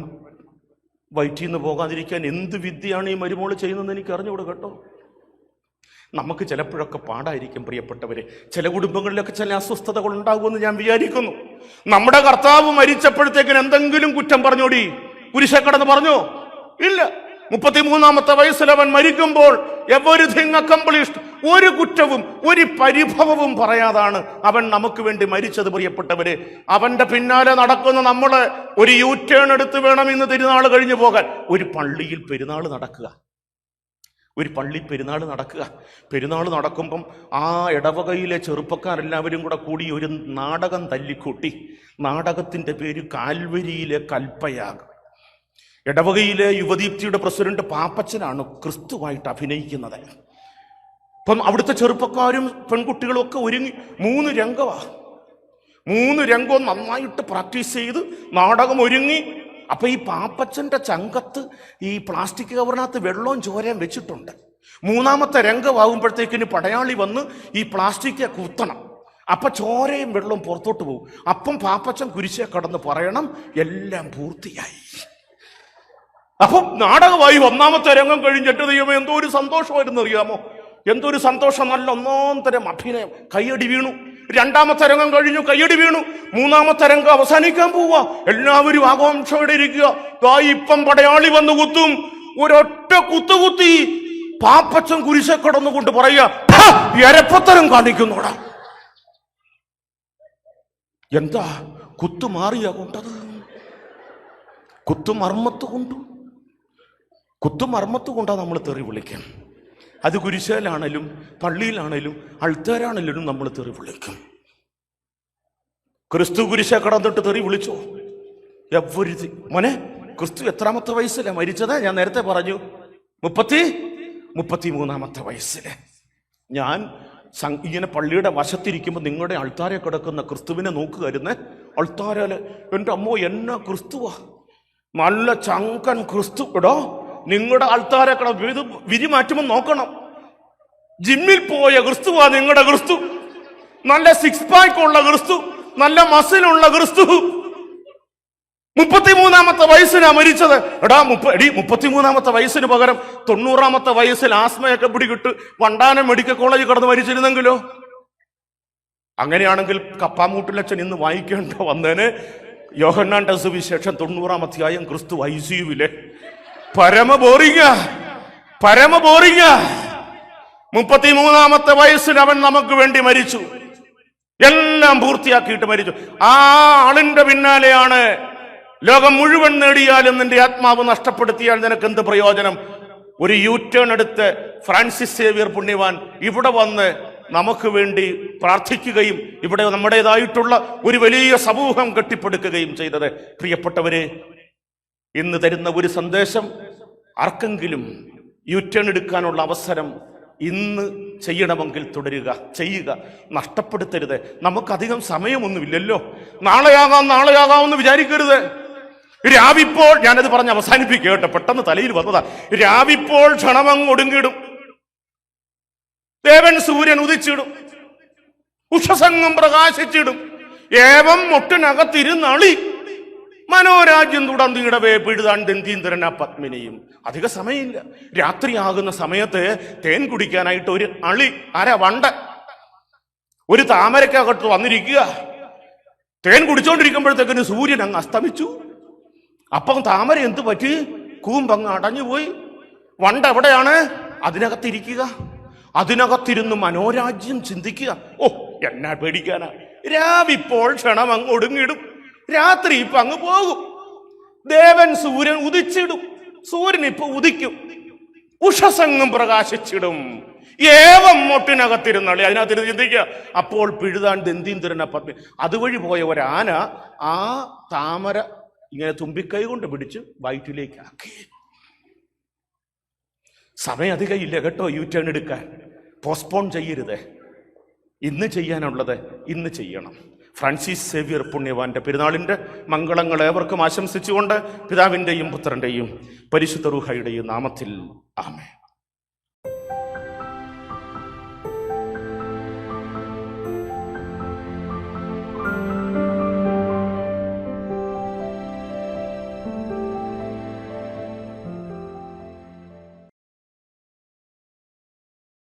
Speaker 1: വയറ്റിൽ നിന്ന് പോകാതിരിക്കാൻ എന്ത് വിദ്യയാണ് ഈ മരുമോള് ചെയ്യുന്നതെന്ന് എനിക്ക് അറിഞ്ഞുകൂടെ കേട്ടോ. നമുക്ക് ചിലപ്പോഴൊക്കെ പാടായിരിക്കും പ്രിയപ്പെട്ടവരെ. ചില കുടുംബങ്ങളിലൊക്കെ ചില അസ്വസ്ഥതകൾ ഉണ്ടാകുമെന്ന് ഞാൻ വിചാരിക്കുന്നു. നമ്മുടെ കർത്താവ് മരിച്ചപ്പോഴത്തേക്കിന് എന്തെങ്കിലും കുറ്റം പറഞ്ഞോടി? കുരിശക്കടന്ന് പറഞ്ഞോ? ഇല്ല. 33-ാമത്തെ വയസ്സിൽ അവൻ മരിക്കുമ്പോൾ എവരിതിങ് അക്കംപ്ലിഷ്ഡ്, ഒരു കുറ്റവും ഒരു പരിഭവവും പറയാതാണ് അവൻ നമുക്ക് വേണ്ടി മരിച്ചത്. പ്രിയപ്പെട്ടവരെ, അവന്റെ പിന്നാലെ നടക്കുന്ന നമ്മള് ഒരു U-ടേൺ എടുത്ത് വേണം ഇന്ന് തിരുനാൾ കഴിഞ്ഞു പോകാൻ. ഒരു പള്ളിയിൽ പെരുന്നാൾ നടക്കുക. പെരുന്നാൾ നടക്കുമ്പം ആ ഇടവകയിലെ ചെറുപ്പക്കാരെല്ലാവരും കൂടി ഒരു നാടകം തല്ലിക്കൂട്ടി. നാടകത്തിന്റെ പേര് കാൽവരിയിലെ കൽപ്പയാഗം. ഇടവകയിലെ യുവദീപ്തിയുടെ പ്രസിഡന്റ് പാപ്പച്ചനാണ് ക്രിസ്തുവായിട്ട് അഭിനയിക്കുന്നത്. അപ്പം അവിടുത്തെ ചെറുപ്പക്കാരും പെൺകുട്ടികളും ഒക്കെ ഒരുങ്ങി 3 രംഗവും നന്നായിട്ട് പ്രാക്ടീസ് ചെയ്ത് നാടകം ഒരുങ്ങി. അപ്പൊ ഈ പാപ്പച്ചന്റെ ചങ്കത്ത് ഈ പ്ലാസ്റ്റിക് കവറിനകത്ത് വെള്ളവും ചോരയും വെച്ചിട്ടുണ്ട്. മൂന്നാമത്തെ രംഗമാകുമ്പോഴത്തേക്കിന് പടയാളി വന്ന് ഈ പ്ലാസ്റ്റിക്കെ കുത്തണം. അപ്പൊ ചോരയും വെള്ളവും പുറത്തോട്ട് പോകും. അപ്പം പാപ്പച്ചൻ കുരിശെ കടന്ന് പറയണം, എല്ലാം പൂർത്തിയായി. അപ്പം നാടകമായി ഒന്നാമത്തെ രംഗം കഴിഞ്ഞിട്ട് ദൈവമേ എന്തോ ഒരു സന്തോഷമായിരുന്നു അറിയാമോ, എന്തൊരു സന്തോഷം, നല്ല ഒന്നാം തരം അഭിനയം, കയ്യടി വീണു. രണ്ടാമത്തെ രംഗം കഴിഞ്ഞു, കയ്യടി വീണു. മൂന്നാമത്തെ രംഗം അവസാനിക്കാൻ പോവാ, എല്ലാവരും ആകാംക്ഷയോടെ ഇരിക്കുക. ഇപ്പം പടയാളി വന്ന് കുത്തും. ഒരൊറ്റ കുത്തുകുത്തി പാപ്പച്ചൻ കുരിശെ കടന്നുകൊണ്ട് പറയുക, എരപ്പത്തരം കാണിക്കുന്നോടാ. എന്താ കുത്തുമാറിയാ കൊണ്ടത്? കുത്തുമർമ്മത്ത് കൊണ്ടാ നമ്മൾ തെറി വിളിക്കും. അത് കുരിശയിലാണേലും പള്ളിയിലാണേലും അൾത്താരാണേലും നമ്മൾ തെറി വിളിക്കും. ക്രിസ്തു കുരിശെ കടന്നിട്ട് തെറി വിളിച്ചോ? മോനെ, ക്രിസ്തു എത്രാമത്തെ വയസ്സിലാണ് മരിച്ചത്? ഞാൻ നേരത്തെ പറഞ്ഞു 33 വയസ്സില്. ഞാൻ ഇങ്ങനെ പള്ളിയുടെ വശത്തിരിക്കുമ്പോൾ നിങ്ങളുടെ അൾത്താരെ കിടക്കുന്ന ക്രിസ്തുവിനെ നോക്കുകയായിരുന്നേ. അൾത്താരയില് എൻ്റെ അമ്മോ എന്നാ ക്രിസ്തുവാ, നല്ല ചങ്കൻ ക്രിസ്തു. ഇടോ, നിങ്ങളുടെ ആൾത്താരെ വിധി മാറ്റുമ്പോൾ നോക്കണം. ജിമ്മിൽ പോയ ക്രിസ്തുവാ നിങ്ങളുടെ ക്രിസ്തു. നല്ല 6 പാക്ക് ഉള്ള ക്രിസ്തു, നല്ല മസിലുള്ള ക്രിസ്തു. 33 വയസ്സിനാ മരിച്ചത്. 33 വയസ്സിന് പകരം 90 വയസ്സിൽ ആസ്മയൊക്കെ പിടികിട്ട് വണ്ടാനം മെഡിക്കൽ കോളേജിൽ കടന്ന് മരിച്ചിരുന്നെങ്കിലോ? അങ്ങനെയാണെങ്കിൽ കപ്പാമൂട്ടിലച്ഛൻ ഇന്ന് വായിക്കേണ്ട വന്നേന് യോഹന്നാന്റെ സുവിശേഷം 90 അധ്യായം, ക്രിസ്തു ICUവിലെ. പരമ ബോറിംഗ. 33 വയസ്സിൽ അവൻ നമുക്ക് വേണ്ടി മരിച്ചു, എല്ലാം പൂർത്തിയാക്കിയിട്ട് മരിച്ചു. ആ ആളിന്റെ പിന്നാലെയാണ് ലോകം മുഴുവൻ നേടിയാലും നിന്റെ ആത്മാവ് നഷ്ടപ്പെടുത്തിയാൽ നിനക്ക് എന്ത് പ്രയോജനം? ഒരു യൂടേൺ എടുത്ത് ഫ്രാൻസിസ് സേവ്യർ പുണ്യവാൻ ഇവിടെ വന്ന് നമുക്ക് വേണ്ടി പ്രാർത്ഥിക്കുകയും ഇവിടെ നമ്മുടേതായിട്ടുള്ള ഒരു വലിയ സമൂഹം കെട്ടിപ്പടുക്കുകയും ചെയ്തത്. പ്രിയപ്പെട്ടവരെ, ഇന്ന് തരുന്ന ഒരു സന്ദേശം, ആർക്കെങ്കിലും യൂടേൺ എടുക്കാനുള്ള അവസരം ഇന്ന് ചെയ്യണമെങ്കിൽ ചെയ്യുക, നഷ്ടപ്പെടുത്തരുത്. നമുക്കധികം സമയമൊന്നുമില്ലല്ലോ. നാളെയാകാമെന്ന് വിചാരിക്കരുത്. രാവിപ്പോൾ, ഞാനത് പറഞ്ഞ് അവസാനിപ്പിക്കുക കേട്ടോ, പെട്ടെന്ന് തലയിൽ വന്നതാ. രാവിപ്പോൾ ക്ഷണമങ്ങ് ഒടുങ്ങിടും, ദേവൻ സൂര്യൻ ഉദിച്ചിടും, ഉഷസംഗം പ്രകാശിച്ചിടും. ഏവം മുട്ടിനകത്തിരുന്നളി മനോരാജ്യം തുടർന്നിടവേ പിഴുതാൻ ദന്തീന്ദ്രന പത്മിനിയും. അധിക സമയമില്ല. രാത്രിയാകുന്ന സമയത്ത് തേൻ കുടിക്കാനായിട്ട് ഒരു അളി, വണ്ട, ഒരു താമരക്കകത്ത് വന്നിരിക്കുക. തേൻ കുടിച്ചോണ്ടിരിക്കുമ്പോഴത്തേക്കിന് സൂര്യൻ അങ്ങ് അസ്തമിച്ചു. അപ്പം താമര എന്ത് പറ്റി? കൂമ്പങ്ങ് അടഞ്ഞുപോയി. വണ്ട എവിടെയാണ്? അതിനകത്തിരിക്കുക. അതിനകത്തിരുന്ന് മനോരാജ്യം ചിന്തിക്കുക. ഓ, എന്നാ പേടിക്കാനാ, രാവിപ്പോൾ ക്ഷണം അങ്ങ് ഒടുങ്ങിടും, രാത്രി ഇപ്പൊ അങ്ങ് പോകും. ദേവൻ സൂര്യൻ ഉദിച്ചിടും, സൂര്യൻ ഇപ്പൊ ഉദിക്കും, ഉഷസംഗം പ്രകാശിച്ചിടും. ഏവം മുട്ടിനകത്തിരുന്നളി, അതിനകത്തിരുന്ന് ചിന്തിക്കുക. അപ്പോൾ പിഴുതാൻ ദന്തീന്ദ്രന പത്നി. അതുവഴി പോയ ഒരാന ആ താമര ഇങ്ങനെ തുമ്പിക്കൈ കൊണ്ട് പിടിച്ച് വയറ്റിലേക്ക് ആക്കി. സമയം അധികം ഇല്ല കേട്ടോ യൂടേൺ എടുക്കാൻ. പോസ്റ്റ്പോൺ ചെയ്യരുത്. ഇന്ന് ചെയ്യാനുള്ളത് ഇന്ന് ചെയ്യണം. ഫ്രാൻസിസ് സേവ്യർ പുണ്യവാന്റെ പെരുന്നാളിന്റെ മംഗളങ്ങൾ ഏവർക്കും ആശംസിച്ചുകൊണ്ട് പിതാവിന്റെയും പുത്രന്റെയും പരിശുദ്ധ റൂഹായുടെയും നാമത്തിൽ ആമേൻ.